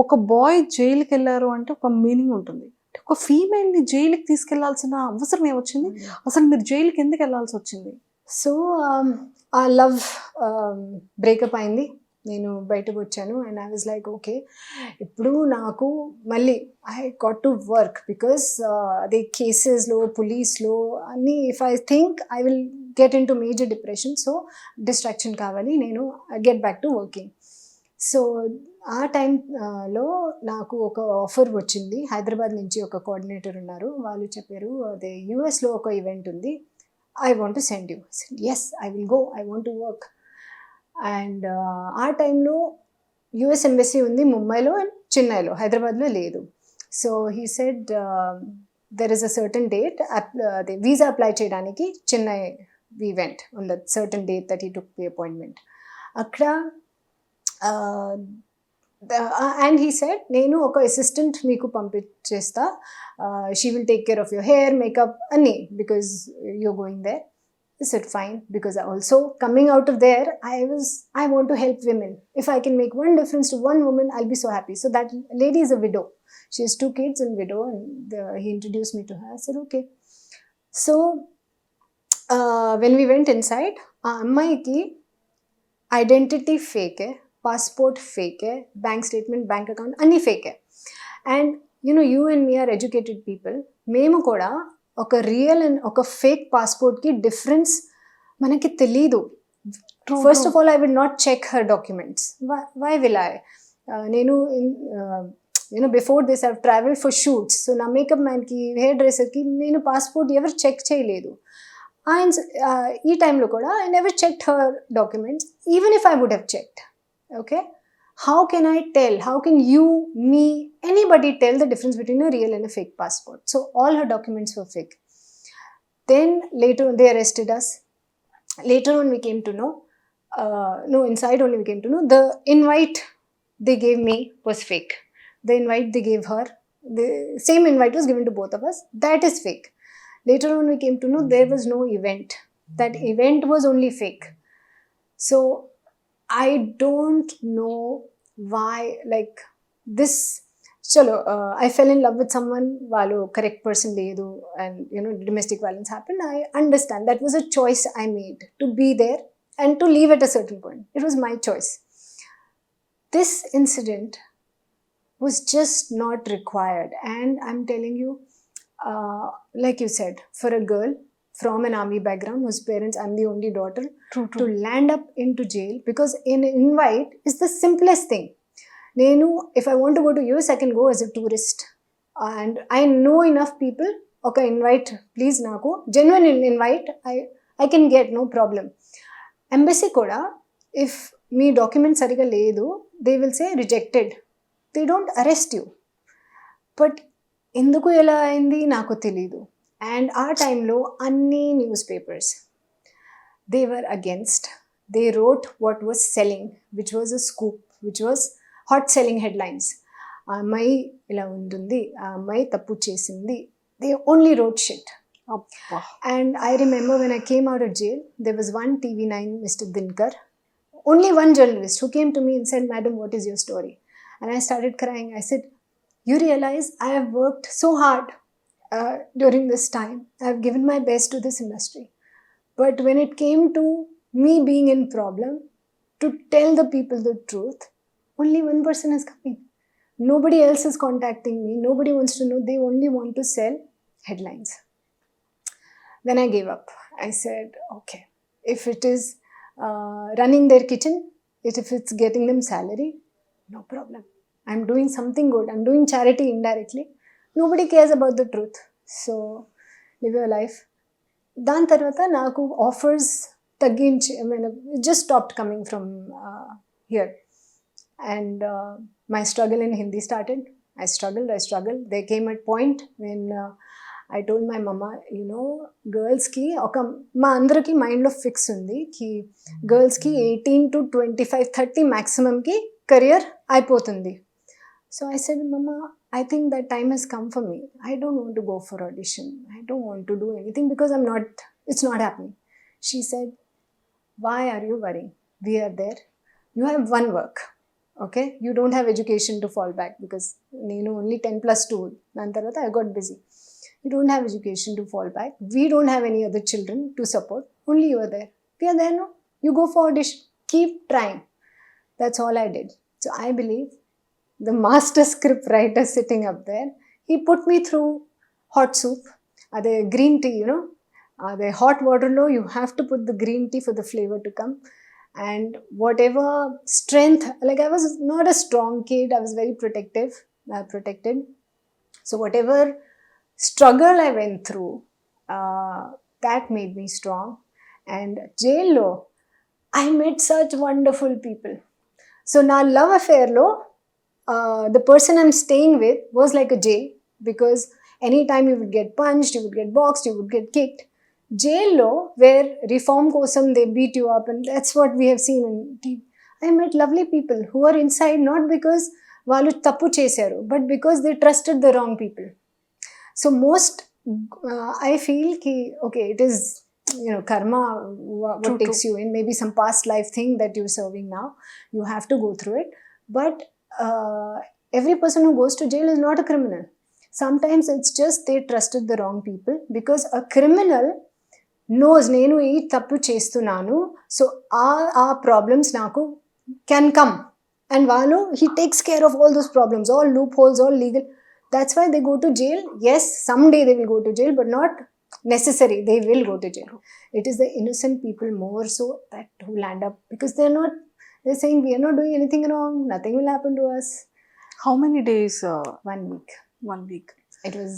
ఒక bye జైలుకి వెళ్ళారు అంటే ఒక meaning ఉంటుంది. ఒక female ని జైలుకి తీసుకెళ్లాల్సిన అవసరం ఏమొచ్చింది? అసలు మీరు జైలుకి ఎందుకు వెళ్ళాల్సి వచ్చింది? సో ఆ లవ్ బ్రేకప్ అయింది, నేను బయటకు వచ్చాను. And I was like okay, ఇప్పుడు నాకు మళ్ళీ I got to work because అదే కేసెస్లో పోలీస్లో అన్నీ, if I think I will get in to major depression. So distraction కావాలి, నేను get back to working. So ఆ టైంలో నాకు ఒక ఆఫర్ వచ్చింది. హైదరాబాద్ నుంచి ఒక కోఆర్డినేటర్ ఉన్నారు, వాళ్ళు చెప్పారు అదే యూఎస్లో ఒక ఈవెంట్ ఉంది, I want to send you. Yes, I will go, I want to work. And ఆ టైంలో యుఎస్ ఎంబసీ ఉంది ముంబైలో అండ్ చెన్నైలో, హైదరాబాద్లో లేదు. So he said there is a certain date, అదే వీసా అప్లై చేయడానికి Chennai we went on the certain date that he took the appointment. అక్కడ అండ్ హీ సెడ్, నేను ఒక అసిస్టెంట్ మీకు పంపించేస్తా, she will take care of your hair, makeup అన్నీ, because you're going there. I said fine, because also coming out of there, I want to help women. If I can make one difference to one woman, I'll be so happy. So that lady is a widow. She has 2 kids and widow, and he introduced me to her. I said okay. So when we went inside, ammaiki identity fake hai, passport fake hai, bank statement, bank account anni fake hai. And you know, you and me are educated people. Memu kuda ఒక real and ఒక fake పాస్పోర్ట్కి difference మనకి తెలీదు. First of all, I will not check her documents. Why will I? నేను you know before this I travel for shoots. So నా makeup మ్యాన్కి, hair డ్రెస్సర్కి నేను పాస్పోర్ట్ ఎవరు చెక్ చేయలేదు. ఆయన ఈ టైంలో కూడా I never checked her documents, even if I would have checked. Okay, how can I tell? How can you, me, anybody tell the difference between a real and a fake passport? So all her documents were fake. Then later they arrested us. Later on we came to know, inside only we came to know, the invite they gave me was fake. The invite they gave her, the same invite was given to both of us, that is fake. Later on we came to know there was no event. That event was only fake. So I don't know why, like this, chalo, I fell in love with someone, వాళ్ళు correct person లేదు, and you know, domestic violence happened. I understand that was a choice I made to be there and to leave at a certain point. It was my choice. This incident was just not required, and I'm telling you, like you said, for a girl from an army background whose parents, I'm the only daughter, to land up into jail because an invite is the simplest thing. Nenu, if I want to go to US, I can go as a tourist, and I know enough people. Okay, invite please naku, genuine invite I can get, no problem. Embassy kuda, if me document sariga ledu, they will say rejected. They don't arrest you. But enduku ela ayindi naku telidu. And our time lo anni newspapers, they were against. They wrote what was selling, which was a scoop, which was hot selling headlines. Mai ila undundi, mai tappu chesindi. They only wrote shit. And I remember when I came out of jail, there was one TV9, Mr. Dinkar, only one journalist who came to me and said, "Madam, what is your story?" And I started crying. I said, you realize I have worked so hard during this time. I have given my best to this industry. But when it came to me being in problem, to tell the people the truth, only one person is coming. Nobody else is contacting me. Nobody wants to know. They only want to sell headlines. Then I gave up. I said, okay, if it is running their kitchen, if it's getting them salary, no problem. I'm doing something good. I'm doing charity indirectly. Nobody cares about the truth. So live your life. దాని తర్వాత నాకు offers తగ్గించి I mean just stopped coming from here and my struggle in Hindi started. I struggled. There came a point when I told my mama, గర్ల్స్కి మా అందరికి మైండ్లో fix ఉంది కి గర్ల్స్కి 18 to 25, 30 మ్యాక్సిమంకి కెరియర్ అయిపోతుంది. So I said, Mama, I think that time has come for me. I don't want to go for audition. I don't want to do anything because it's not happening. She said, why are you worrying? We are there. You have one work, okay? You don't have education to fall back because only 10+2. Nantarvata I got busy. You don't have education to fall back. We don't have any other children to support. Only you are there. We are there now. You go for audition. Keep trying. That's all I did. So I believe the master script writer sitting up there, he put me through hot soup, the green tea, the hot water low, you have to put the green tea for the flavor to come. And whatever strength, like I was not a strong kid, I was very protected. So whatever struggle I went through, that made me strong. And jail lo, I met such wonderful people. So na love affair lo, the person I'm staying with was like a jail because anytime you would get punched, you would get boxed, you would get kicked. Jail lo, where reform kosam they beat you up, and that's what we have seen in TV. I met lovely people who are inside not because వాళ్ళు తప్పు చేశారు, but because they trusted the wrong people. So most I feel ki okay, it is karma what takes you in, maybe some past life thing that you're serving now, you have to go through it. But every person who goes to jail is not a criminal. Sometimes it's just they trusted the wrong people because a criminal knows nenu ee tappu chestunanu, so our problems naku can come, and valu he takes care of all those problems, all loopholes, all legal. That's why they go to jail. Yes, someday they will go to jail, but not necessary they will go to jail. It is the innocent people more so that who land up because they're saying we are not doing anything wrong, nothing will happen to us. How many days? 1 week. 1 week. It was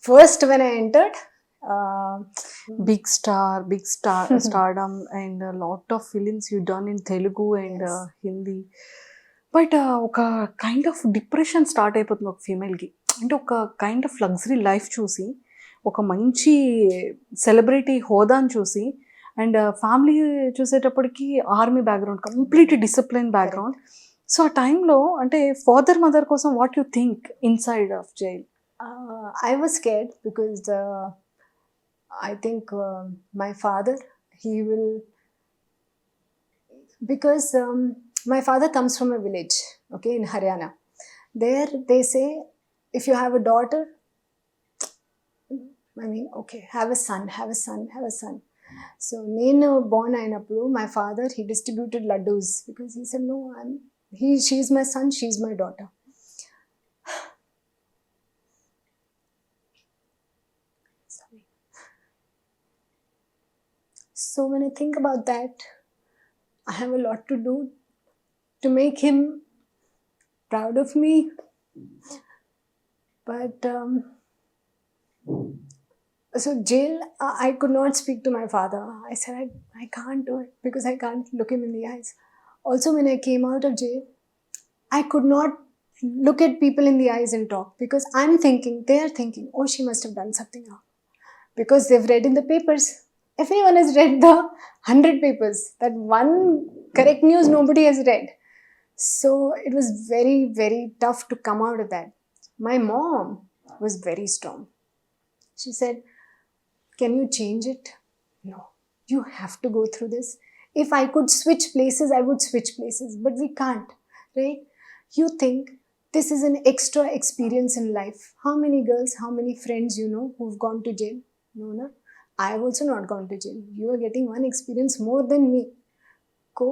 first when I entered. Big stardom and a lot of films you done in Telugu and Yes. Hindi. But ఒక kind of depression start అయిపోతుంది ఒక ఫీమేల్కి. అంటే ఒక kind of luxury life చూసి, ఒక మంచి celebrity హోదాని చూసి, and family చూసేటప్పటికి army background, complete discipline background. So ఆ టైంలో అంటే ఫాదర్ మదర్ కోసం what you think inside of jail? I was scared because I think my father, he will, because my father comes from a village, okay, in Haryana. There they say if you have a daughter, I mean, okay, have a son. So nenu born ayinappudu my father, he distributed laddus because he said no, she's my son, she's my daughter. Sorry. So when I think about that, I have a lot to do to make him proud of me. But so jail, I could not speak to my father. I said, I can't do it because I can't look him in the eyes. Also, when I came out of jail, I could not look at people in the eyes and talk because they are thinking, oh, she must have done something wrong. Because they've read in the papers. Everyone has read the 100 papers. That one correct news nobody has read. So it was very, very tough to come out of that. My mom was very strong. She said, can you change it? No, you have to go through this. If I could switch places, I would switch places, but we can't, right? you think this is an extra experience in life. How many girls, how many friends you know who've gone to jail? No, no. I have also not gone to jail. You are getting one experience more than me. Go.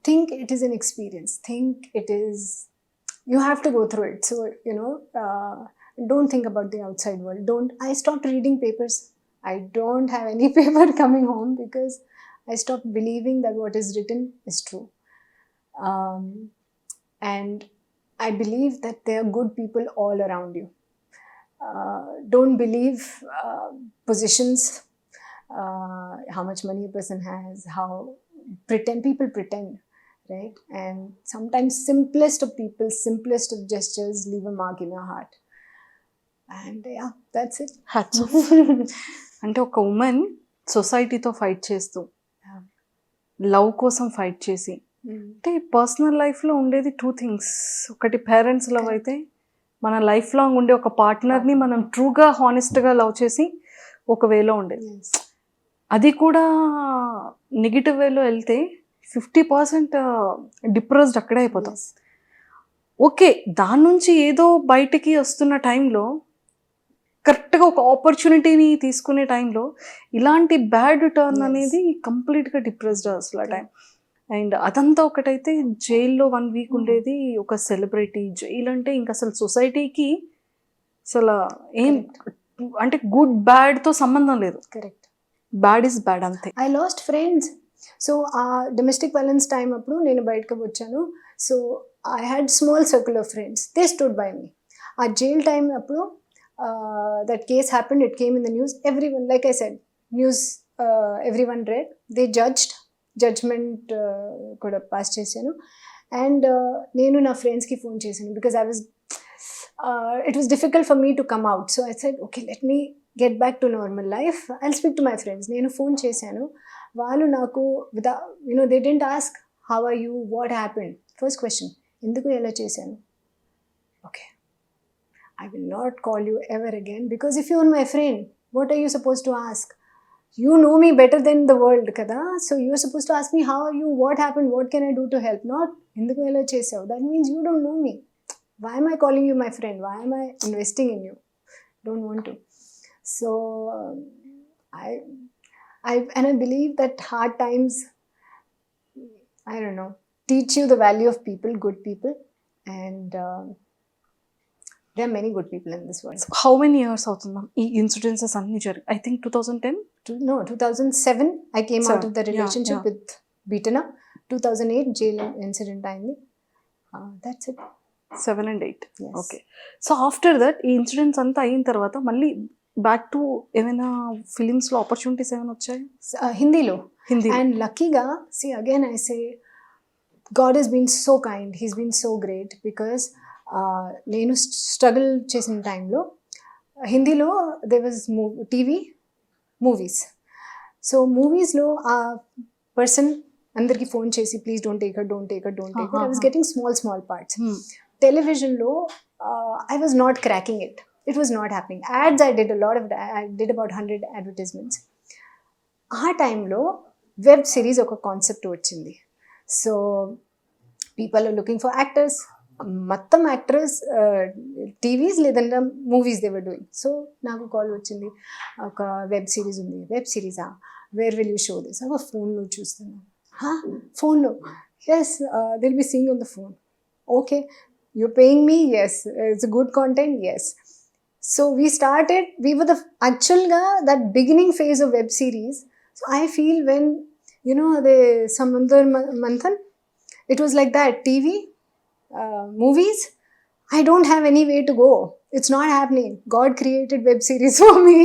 Think it is an experience. Think it is, you have to go through it. So, you know, don't think about the outside world. I stopped reading papers. I don't have any paper coming home because I stopped believing that what is written is true. And I believe that there are good people all around you. Don't believe positions, how much money a person has, how people pretend, right? And sometimes simplest of people, simplest of gestures leave a mark in your heart. And yeah, that's it. Hats off. అంటే ఒక women సొసైటీతో fight చేస్తూ love కోసం fight చేసి, అంటే personal లైఫ్లో ఉండేది 2 things. ఒకటి parents love అయితే, మన లైఫ్ లాంగ్ ఉండే ఒక పార్ట్నర్ని మనం ట్రూగా హానెస్ట్గా లవ్ చేసి ఒక వేలో ఉండేది. Yes. అది కూడా నెగిటివ్ వేలో వెళ్తే 50% డిప్రెస్డ్ అక్కడే అయిపోతాం. Yes. ఓకే, దాని నుంచి ఏదో బయటికి వస్తున్న టైంలో, కరెక్ట్గా ఒక ఆపర్చునిటీని తీసుకునే టైంలో ఇలాంటి బ్యాడ్ టర్న్ Yes. అనేది కంప్లీట్గా డిప్రెస్డ్ అసలు ఆ టైం. అండ్ అదంతా ఒకటైతే జైల్లో 1 week ఉండేది ఒక సెలబ్రిటీ. జైలు అంటే ఇంక అసలు సొసైటీకి అసలు ఏం అంటే గుడ్ బ్యాడ్తో సంబంధం లేదు. Correct. బ్యాడ్ ఇస్ బ్యాడ్ అంతే. I lost friends. So domestic violence time appudu nenu bayatiki vachanu. So I had small circle of friends. They stood by me. Our jail time appudu that case happened, it came in the news. Everyone, like I said, news everyone read. They judgment kuda pass chesanu. And nenu na friends ki phone chesanu because it was difficult for me to come out. So I said, okay, let me get back to normal life. I'll speak to my friends. Nenu phone chesanu. వాళ్ళు నాకు without, you know, they didn't ask how are you, what happened. First question, ఎందుకు ఎలా చేశాను? Okay, I will not call you ever again because if you are my friend, what are you supposed to ask? You know me better than the world kada, so you're supposed to ask me how are you, what happened, what can I do to help, not ఎందుకు ఎలా చేసావు. That means you don't know me. Why am I calling you my friend? Why am I investing in you? Don't want to. So I believe that hard times, I don't know, teach you the value of people, good people, and there are many good people in this world. How many years అవుతుంది ma'am ఈ incidences అన్ని జరిగి? I think 2010. No, 2007 I came out of the relationship yeah. with Beaten Up. 2008 jail incident అయింది. That's it. 7 and 8. Yes. Okay. So after that ఈ incidents అంతా అయిన తర్వాత మళ్ళీ బ్యాక్ టు ఏమైనా ఫిలిమ్స్లో ఆపర్చునిటీస్ ఏమైనా వచ్చాయి? హిందీలో. Hindi. And luckyగా, see again I say, God has been so kind. He's been so great because నేను స్ట్రగుల్ చేసిన టైంలో హిందీలో there was TV movies. So మూవీస్లో ఆ పర్సన్ అందరికి ఫోన్ చేసి please don't take it, don't take it, don't take it. I was getting small parts. టెలివిజన్లో I was not cracking it. It was not happening. Ads I did about 100 advertisements. ఆ టైంలో web series ఒక concept వచ్చింది. So people are looking for actors. మొత్తం actors TVs లేదంటే movies they were doing. So నాకు call వచ్చింది, ఒక web series ఉంది. వెబ్ సిరీసా, where will you show this? ఒక ఫోన్లో చూస్తున్నాను. ఫోన్లో? Yes, they'll be seeing on the phone. Okay, you're paying me? Yes. It's a good content? Yes. So we were the that beginning phase of web series. So I feel when, you know, the Samundar Manthan, it was like that. TV, movies, I don't have any way to go. It's not happening. God created web series for me.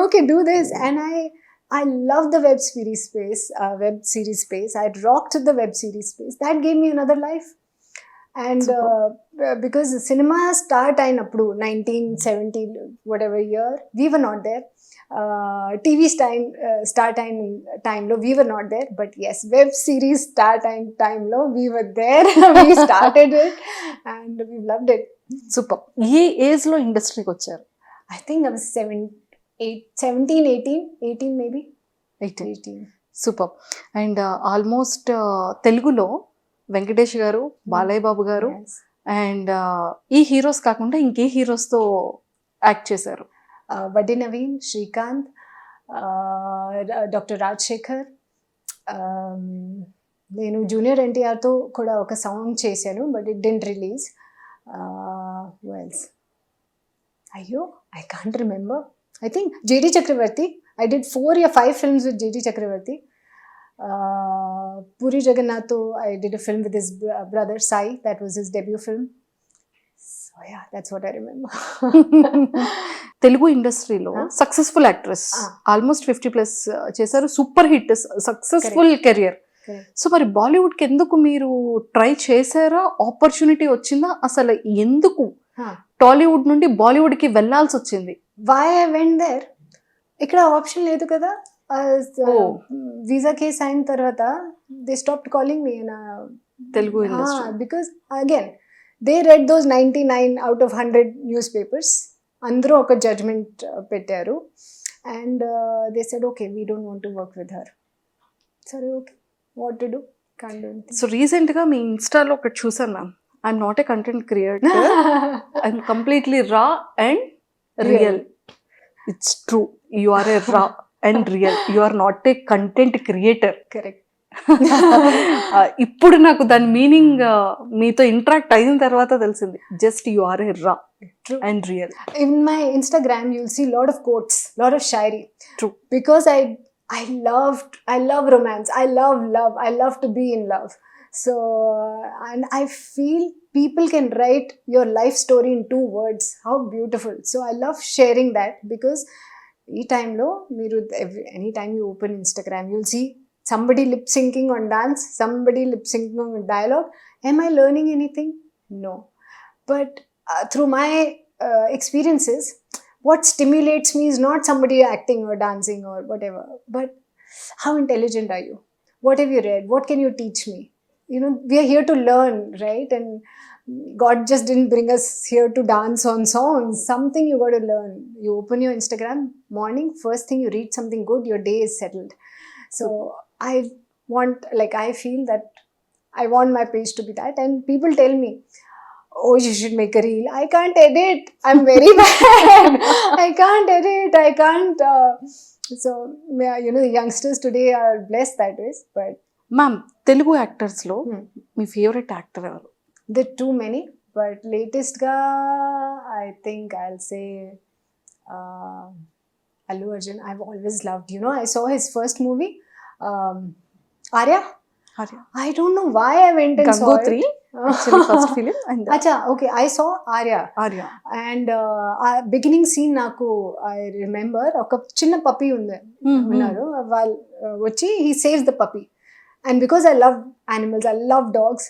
Okay, do this. And I love the web series space. I rocked the web series space. That gave me another life. And because cinema start అయినప్పుడు 1970 whatever year, we were not there. TV start అయిన టైంలో we were not there. But yes, web series start అయిన టైంలో we were there. We started it and we loved it. Super. ఏ ఏజ్లో ఇండస్ట్రీకి వచ్చారు? I think I was 18 maybe. 18. Super. And almost తెలుగులో వెంకటేష్ గారు, బాలయ్య బాబు గారు, అండ్ ఈ హీరోస్ కాకుండా ఇంకే హీరోస్ తో యాక్ట్ చేశారు? వడ్డీ నవీన్, శ్రీకాంత్, డాక్టర్ రాజశేఖర్, నేను జూనియర్ ఎన్టీఆర్తో కూడా ఒక సాంగ్ చేశాను, బట్ ఇట్ డెంట్ రిలీజ్. వెల్స్ అయ్యో, I can't remember. I think JD Chakravarthy. I did 4 or 5 films with J.D. Chakravarti. Puri Jagannath, I did a film with his brother Sai. That was his debut film. So yeah, that's what I remember. Telugu ఇండస్ట్రీలో successful actress, almost 50+ చేశారు, super hit, successful career. So మరి బాలీవుడ్ కి ఎందుకు మీరు try చేశారా? Opportunity వచ్చిందా? అసలు ఎందుకు టాలీవుడ్ నుండి బాలీవుడ్ కి వెళ్ళాల్సి వచ్చింది? Why I went there? ఇక్కడ ఆప్షన్ లేదు కదా. వీసా కేస్ అయిన తర్వాత they stopped calling me Telugu industry, because again they read those 99 out of 100 newspapers. అందరూ ఒక జడ్జ్మెంట్ పెట్టారు and they said okay, we don't want to work with her. సరే, okay, what to do, can't do anything. So recent గా మీ ఇన్స్టాలో ఒకటి చూసాను ma'am, I'm not a content creator, I'm completely raw and real. It's true. You are a raw and real. You are not a content creator. Correct. ఇప్పుడు నాకు దాని meaning మీతో interact అయిన తర్వాత తెలిసింది. జస్ట్ యు ఆర్ ఏ రా and real. In my Instagram, you'll see lot of quotes, lot of shairi. True. Because I love romance. I love love. I love to be in love. So, and I feel people can write your life story in 2 words. How beautiful. So I love sharing that, because anytime you open Instagram, you'll see somebody lip syncing on dance, somebody lip syncing on dialogue. Am I learning anything? No. But through my experiences, what stimulates me is not somebody acting or dancing or whatever, but how intelligent are you? What have you read? What can you teach me? You know, we are here to learn, right? And God just didn't bring us here to dance on songs. Something you got to learn. You open your Instagram morning, first thing you read something good, your day is settled. So I feel that I want my page to be that. And people tell me, oh, you should make a reel. I can't edit. I'm very bad. I can't edit. I can't. So, you know, the youngsters today are blessed that way. But ma'am, Telugu actors లో మీ favourite actor ఎవరు? there are too many, but latest ga I think I'll say Allu Arjun. I've always loved, you know, I saw his first movie, Arya. I don't know why I went and saw it. Actually first film and acha, okay, I saw Arya and beginning scene naku I remember oka chinna puppy unnaru వాళ్ళు వచ్చి he saves the puppy, and because I love animals, I love dogs,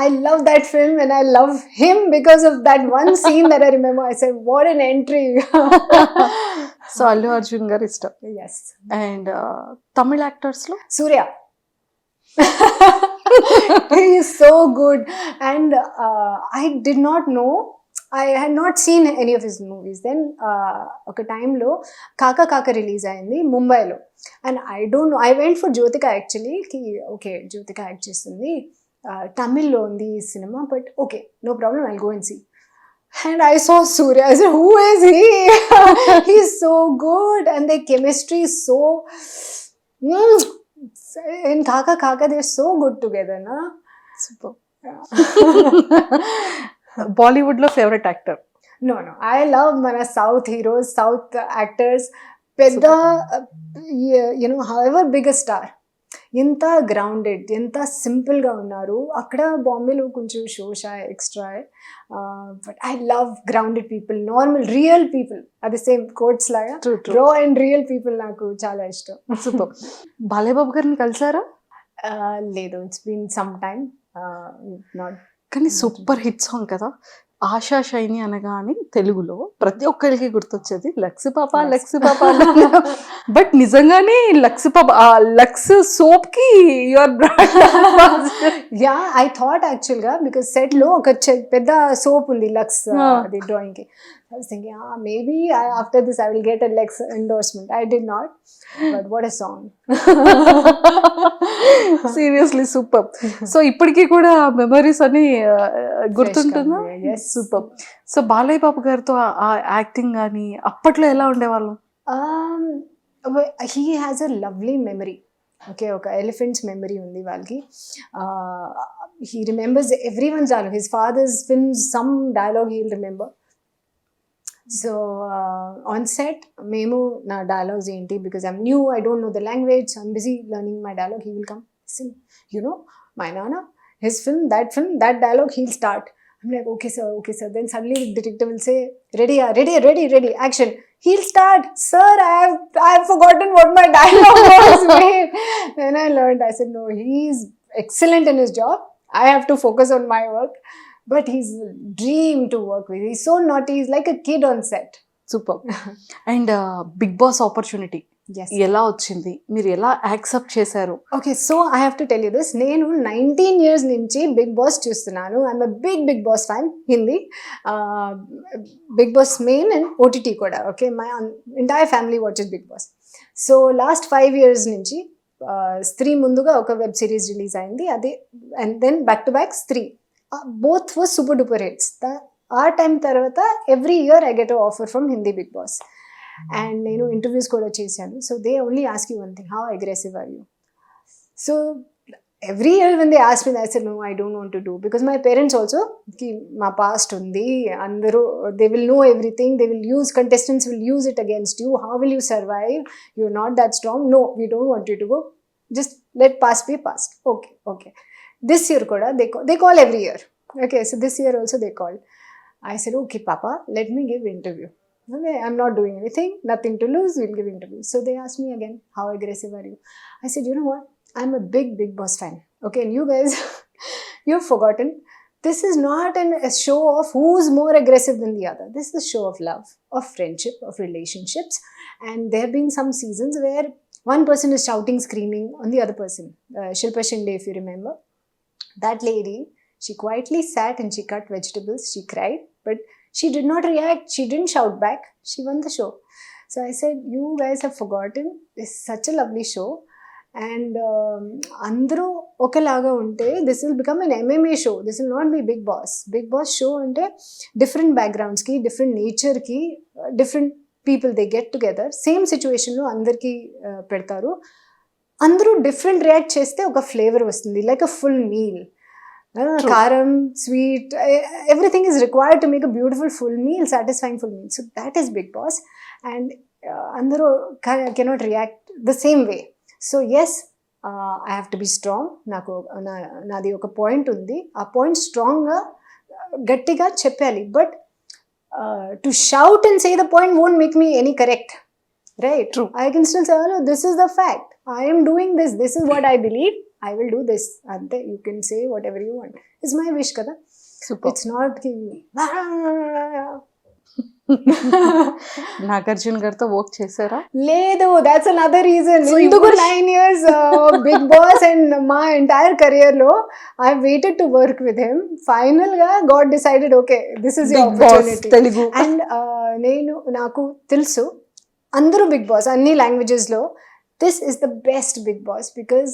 I love that film and I love him because of that one scene that I remember. I said, what an entry. So Allu Arjun garu ishtam. Yes. And Tamil actors lo Surya. He is so good, and I did not know, I had not seen any of his movies. Then oka time lo Kaka Kaka release ayindi Mumbai lo, and I don't know, I went for Jyotika actually ki okay, Jyotika act chestundi, Tamil lo undi cinema, but okay, no problem, I'll go and see. And I saw Surya. I said, who is he? He's so good, and their chemistry is so in Kaka Kaka, they're so good together, na? Super. Bollywood lo favorite actor? No, I love mana South heroes, South actors. Pedda, you know, however big a star, ఎంత grounded, ఎంత సింపుల్గా ఉన్నారు. అక్కడ బాంబేలో కొంచెం షోషా extra, but I love grounded people, normal real people. అది same quotes లాగా రా అండ్ రియల్ పీపుల్ నాకు చాలా ఇష్టం. సూపర్. బాలయ్య బాబు గారిని కలిసారా? లేదు, it's been some time. Not. కానీ సూపర్ హిట్ సాంగ్ కదా, ఆశా షైని అనగానే తెలుగులో ప్రతి ఒక్కరికి గుర్తొచ్చేది లక్స్ పాప బట్ నిజంగానే లక్స్ పాప లక్స్ సోప్ కి your brand. Yeah I thought యాక్చువల్గా బికాస్ సెట్లో ఒక పెద్ద సోప్ ఉంది లక్స్ అది డ్రాయింగ్కి. I was thinking, maybe after this I will get a Lex endorsement. I did not, but what a song. Seriously super. So ఇప్పటికీ కూడా memories అని గుర్తుంటుందా? Yes. Super. So Balayya Babu గారితో ఆ యాక్టింగ్ కానీ అప్పట్లో ఎలా ఉండేవాళ్ళు? He has a lovely memory. Okay, ఒక ఎలిఫెంట్స్ మెమరీ ఉంది వాళ్ళకి. He remembers everyone's dialogue, his father's films, some dialogue he'll remember. So on set మేము నా డైలాగ్స్ ఏంటి, because I'm new, I don't know the language, I'm busy learning my dialogue. He will come, my నాన్న, his film, that dialogue, he'll start. I'm like, okay sir. Then suddenly the detective will say, ready, action. He'll start, sir, I've forgotten what my dialogue was. Then I learned, I said, no, he's excellent in his job. I have to focus on my work. But he's a dream to work with. He's so naughty, he's like a kid on set. Super. And Bigg Boss opportunity Yes. ఎలా వచ్చింది, మీరు ఎలా accept చేశారు? Okay, so I have to tell you this. నేను 19 years నుంచి Bigg Boss చూస్తున్నాను. I'm a Bigg Boss fan. Hindi big Boss main and OTT కూడా. Okay, my entire family watches Bigg Boss. So last 5 years నుంచి స్త్రీ ముందుగా ఒక web series release అయింది, అదే, and then back to back Stree. Both was super duper hits. ఆ time తర్వాత every year I get offer from Hindi big boss. And నేను interviews కూడా చేశాను. So they only ask you one thing, how aggressive are you? So every year when they ask me, I said no, I don't want to do, because my parents also మా past ఉంది, అందరూ they will know everything, they will use, contestants will use it against you, how will you survive, you are not that strong, no, we don't want you to go, just let past be past. Okay. This year kuda they call every year. Okay, so this year also they called. I said, okay papa, let me give interview. Okay, I'm not doing anything, nothing to lose, we'll give interview. So they asked me again, how aggressive are you? I said, you know what, I'm a big boss fan. Okay, and you guys you've forgotten, this is not a show of who's more aggressive than the other. This is a show of love, of friendship, of relationships. And there have been some seasons where one person is shouting, screaming on the other person. Shilpa Shinde, if you remember, that lady, she quietly sat and she cut vegetables, she cried, but she did not react, she didn't shout back, she won the show. So I said, you guys have forgotten, this is such a lovely show, and andru okalaga unte this will become an MMA show, this will not be Big Boss show. Ante different backgrounds ki, different nature ki, different people, they get together, same situation lo andarki pedtaru, అందరూ different react చేస్తే ఒక flavour వస్తుంది, like a full meal. కారం, sweet, everything is required to make a beautiful full meal, satisfying full meal. So that is big boss. And అందరూ cannot react the same way. So yes, I have to be strong. నాకు నాది ఒక point ఉంది, ఆ point స్ట్రాంగ్గా గట్టిగా చెప్పాలి. But to shout and say the point won't make me any correct. Right? True. I can still say, oh, this is the fact. I am doing this. This is what I believe. I will do this. Ante, you can say whatever you want. It's my wish, kada. Super. It's not. Nagarjuna గారితో work చేశారా? లేదు, that's another reason. ఎందుకు 9 years Big Boss and my entire career lo I waited to work with him. Final ga God decided, okay, this is your opportunity. Telugu. And నేను నాకు తెలుసు అందరూ big boss అన్ని లాంగ్వేజెస్లో, this is the best big boss because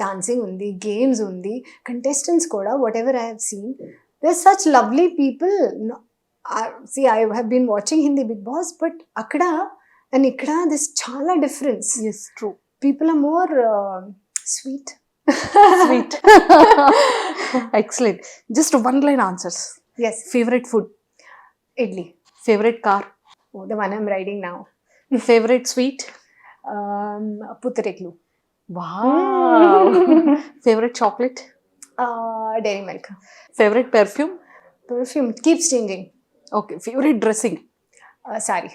dancing ఉంది, games ఉంది, contestants కూడా, whatever I have seen, there such lovely people. See I have been watching Hindi big boss, but అక్కడ అండ్ ఇక్కడ దిస్ చాలా difference. Yes, true. People are more sweet. Excellent. Just one line answers. Yes. Favourite food? Idli. Favourite car? Oh, the one I'm riding now. Favorite sweet? Putreklu. Wow. Favorite chocolate? Dairy milk. Favorite perfume? Perfume keeps changing. Okay. Favorite dressing? Sari.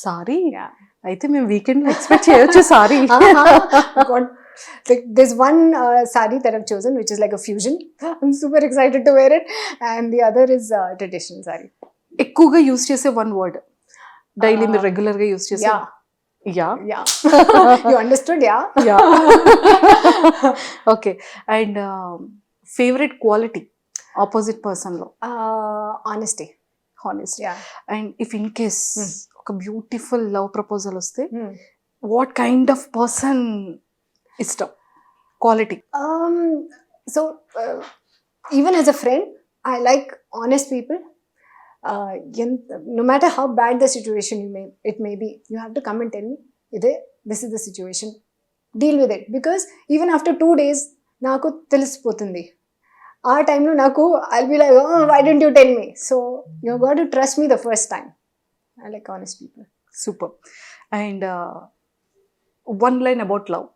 Sorry Yeah. అయితే మేము weekend expect చేయొచ్చు sorry. God. There's one sari that I've chosen, which is like a fusion. I'm super excited to wear it. And the other is traditional sari. ఎక్కువగా use చేసే one word daily మీరు regular గా use చేసే Yeah. Yeah Yeah. You understood? Yeah. Yeah okay. And favourite quality opposite person లో? Honesty. Honest. Yeah. And if in case ఒక beautiful love proposal వస్తే Hmm. What kind of person ఇష్టం quality? So, even as a friend, I like honest people. No matter how bad the situation it may be, you have to come and tell me, this is the situation. Deal with it. Because even after 2 days, నాకు తెలిసిపోతుంది. ఆ టైంలో నాకు I'll be like, oh, why didn't you tell me? So, you got to trust me the first time. I like honest people. Super. And one line about love?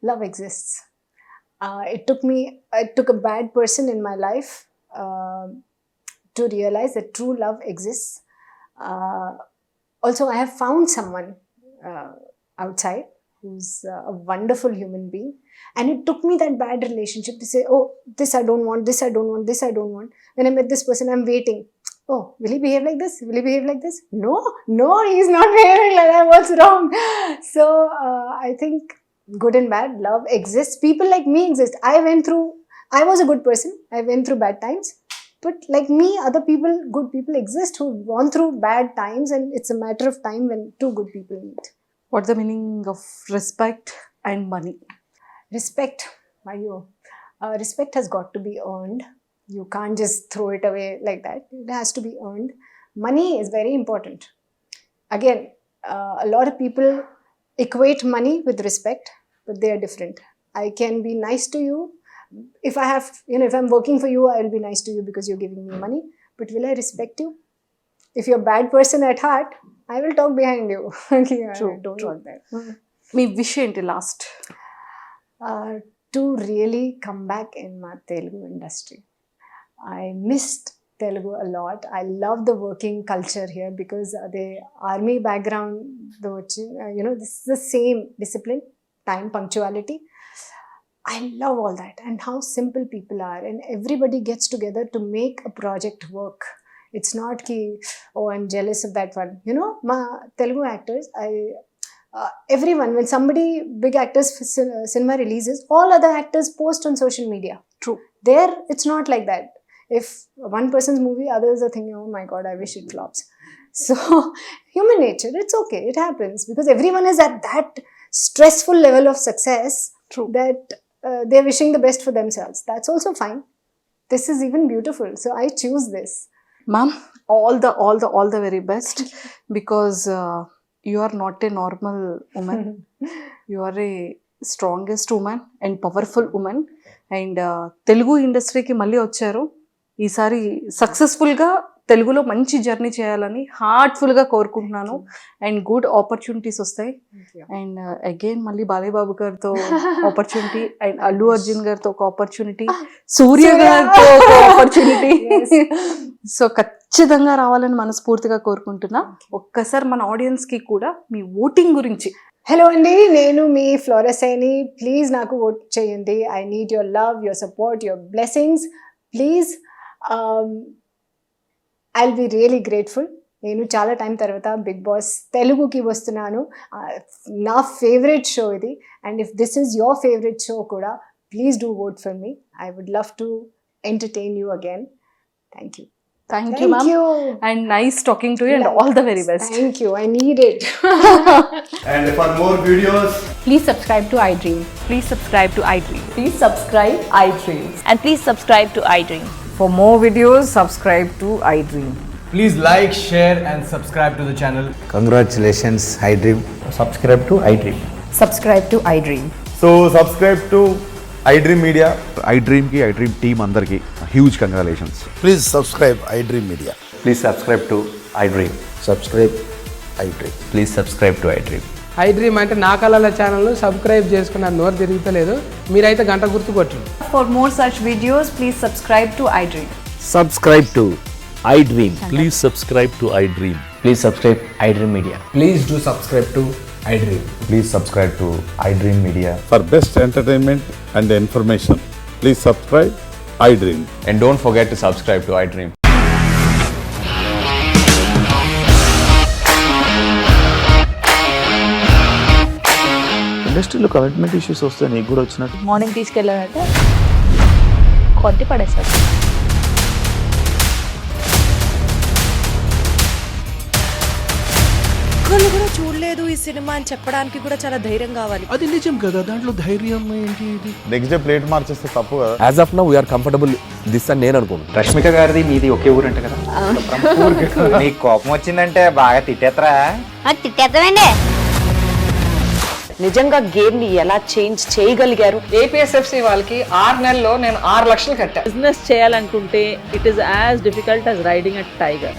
Love exists. It took a bad person in my life to realize that true love exists. Also, I have found someone outside who's a wonderful human being. And it took me that bad relationship to say, oh, this I don't want, this I don't want, this I don't want. When I met this person, I'm waiting. Oh, will he behave like this? Will he behave like this? No, he's not behaving like that. What's wrong? So, I think good and bad, love exists. People like me exist. I was a good person. I went through bad times. But like me, other people, good people exist who've gone through bad times, and it's a matter of time when two good people meet. What's the meaning of respect and money? Respect, respect has got to be earned. You can't just throw it away like that. It has to be earned. Money is very important. Again, a lot of people equate money with respect, but they are different. I can be nice to you. If if I'm working for you, I'll be nice to you because you're giving me money. But will I respect you? If you're a bad person at heart, I will talk behind you. True, Don't true. want that. Me wish ఏంటి last? To really come back in my Telugu industry. I missed Telugu a lot. I love the working culture here because the army background, this is the same discipline, time, punctuality. I love all that and how simple people are, and everybody gets together to make a project work. It's not ki, oh, I'm jealous of that one. My Telugu actors, everyone, when somebody, big actors cinema releases, all other actors post on social media. True. There, it's not like that. If one person's movie, others are thinking, oh my God, I wish it flops. So, human nature, it's okay, it happens because everyone is at that stressful level of success. True. That they're wishing the best for themselves. That's also fine. This is even beautiful. So, I choose this. Ma'am, all the very best because you are not a normal woman. You are a strongest woman and powerful woman. And Telugu ఇండస్ట్రీకి మళ్ళీ వచ్చారు. ఈసారి సక్సెస్ఫుల్గా తెలుగులో మంచి journey చేయాలని హార్ట్ఫుల్గా కోరుకుంటున్నాను. అండ్ గుడ్ ఆపర్చునిటీస్ వస్తాయి. అండ్ అగైన్ మళ్ళీ బాలయ్యబాబు గారితో ఆపర్చునిటీ, అండ్ అల్లు అర్జున్ గారితో ఒక ఆపర్చునిటీ, సూర్య గారితో ఒక ఆపర్చునిటీ. సో ఖచ్చితంగా రావాలని మనస్ఫూర్తిగా కోరుకుంటున్నా. ఒక్కసారి మన ఆడియన్స్కి కూడా మీ ఓటింగ్ గురించి. హలో అండి, నేను మీ ఫ్లోరసైని. ప్లీజ్ నాకు ఓట్ చేయండి. I need your love, your support, your blessings. Please, I'll be really grateful. నేను చాలా టైం తర్వాత బిగ్ బాస్ తెలుగుకి వస్తున్నాను. నా ఫేవరెట్ షో ఇది. And if this is your favourite show కూడా, please do vote for me. I would love to entertain you again. Thank you. Thank you, ma'am. And nice talking to you, and all the very best. Thank you. I need it. And for more videos, Please subscribe to iDream. Please subscribe to iDream. Please subscribe iDream. And please subscribe to iDream. For more videos, subscribe to iDream. please like, share and subscribe to the channel. Congratulations, iDream. Subscribe to iDream. Subscribe to iDream. So subscribe to iDream Media. iDream ki iDream team andarki huge congratulations. Please subscribe iDream Media. Please subscribe to iDream. Subscribe iDream. Please subscribe to iDream. iDream అంటే నా కళల channel subscribe చేసుకున్న నోరు తిరుగుతలేదు. మీరైతే గంట గుర్తు కొట్టండి. For more such videos, please subscribe to iDream. Subscribe to iDream. Please subscribe to iDream. Please subscribe iDream media. Please do subscribe to iDream. Please subscribe to iDream media. For best entertainment and information please subscribe iDream. And don't forget to subscribe to iDream. ఇండస్ట్రీలో commitment issues వస్తే నీకు కూడా వచ్చినట్టు morning తీసుకెళ్ళాడంటే కొట్టి పడేస్తాడు. ఒక్కళ్ళు కూడా చూడలేదు ఈ సినిమా అని చెప్పడానికి కూడా చాలా ధైర్యం కావాలి. అది నిజం కదా, దాంట్లో ధైర్యం ఏంటి ఇది? నెక్స్ట్ డే ప్లేట్ మార్చేస్తే తప్పు కదా. As of now we are comfortable this అని నేను అనుకుంటున్నాను. రష్మిక గారిది మీది ఒకే ఊరంట కదా. నీకు కోపం వచ్చిందంటే బాగా తిట్టేత్తరా? తిట్టేద్దామండి. నిజంగా గేమ్ ని ఎలా చేంజ్ చేయగలిగారు? ఏపీఎస్ఎఫ్సి వాళ్ళకి 6 నెలల్లో నేను 6 లక్షలు కట్టా. బిజినెస్ చేయాలనుకుంటే it is as difficult as riding a tiger.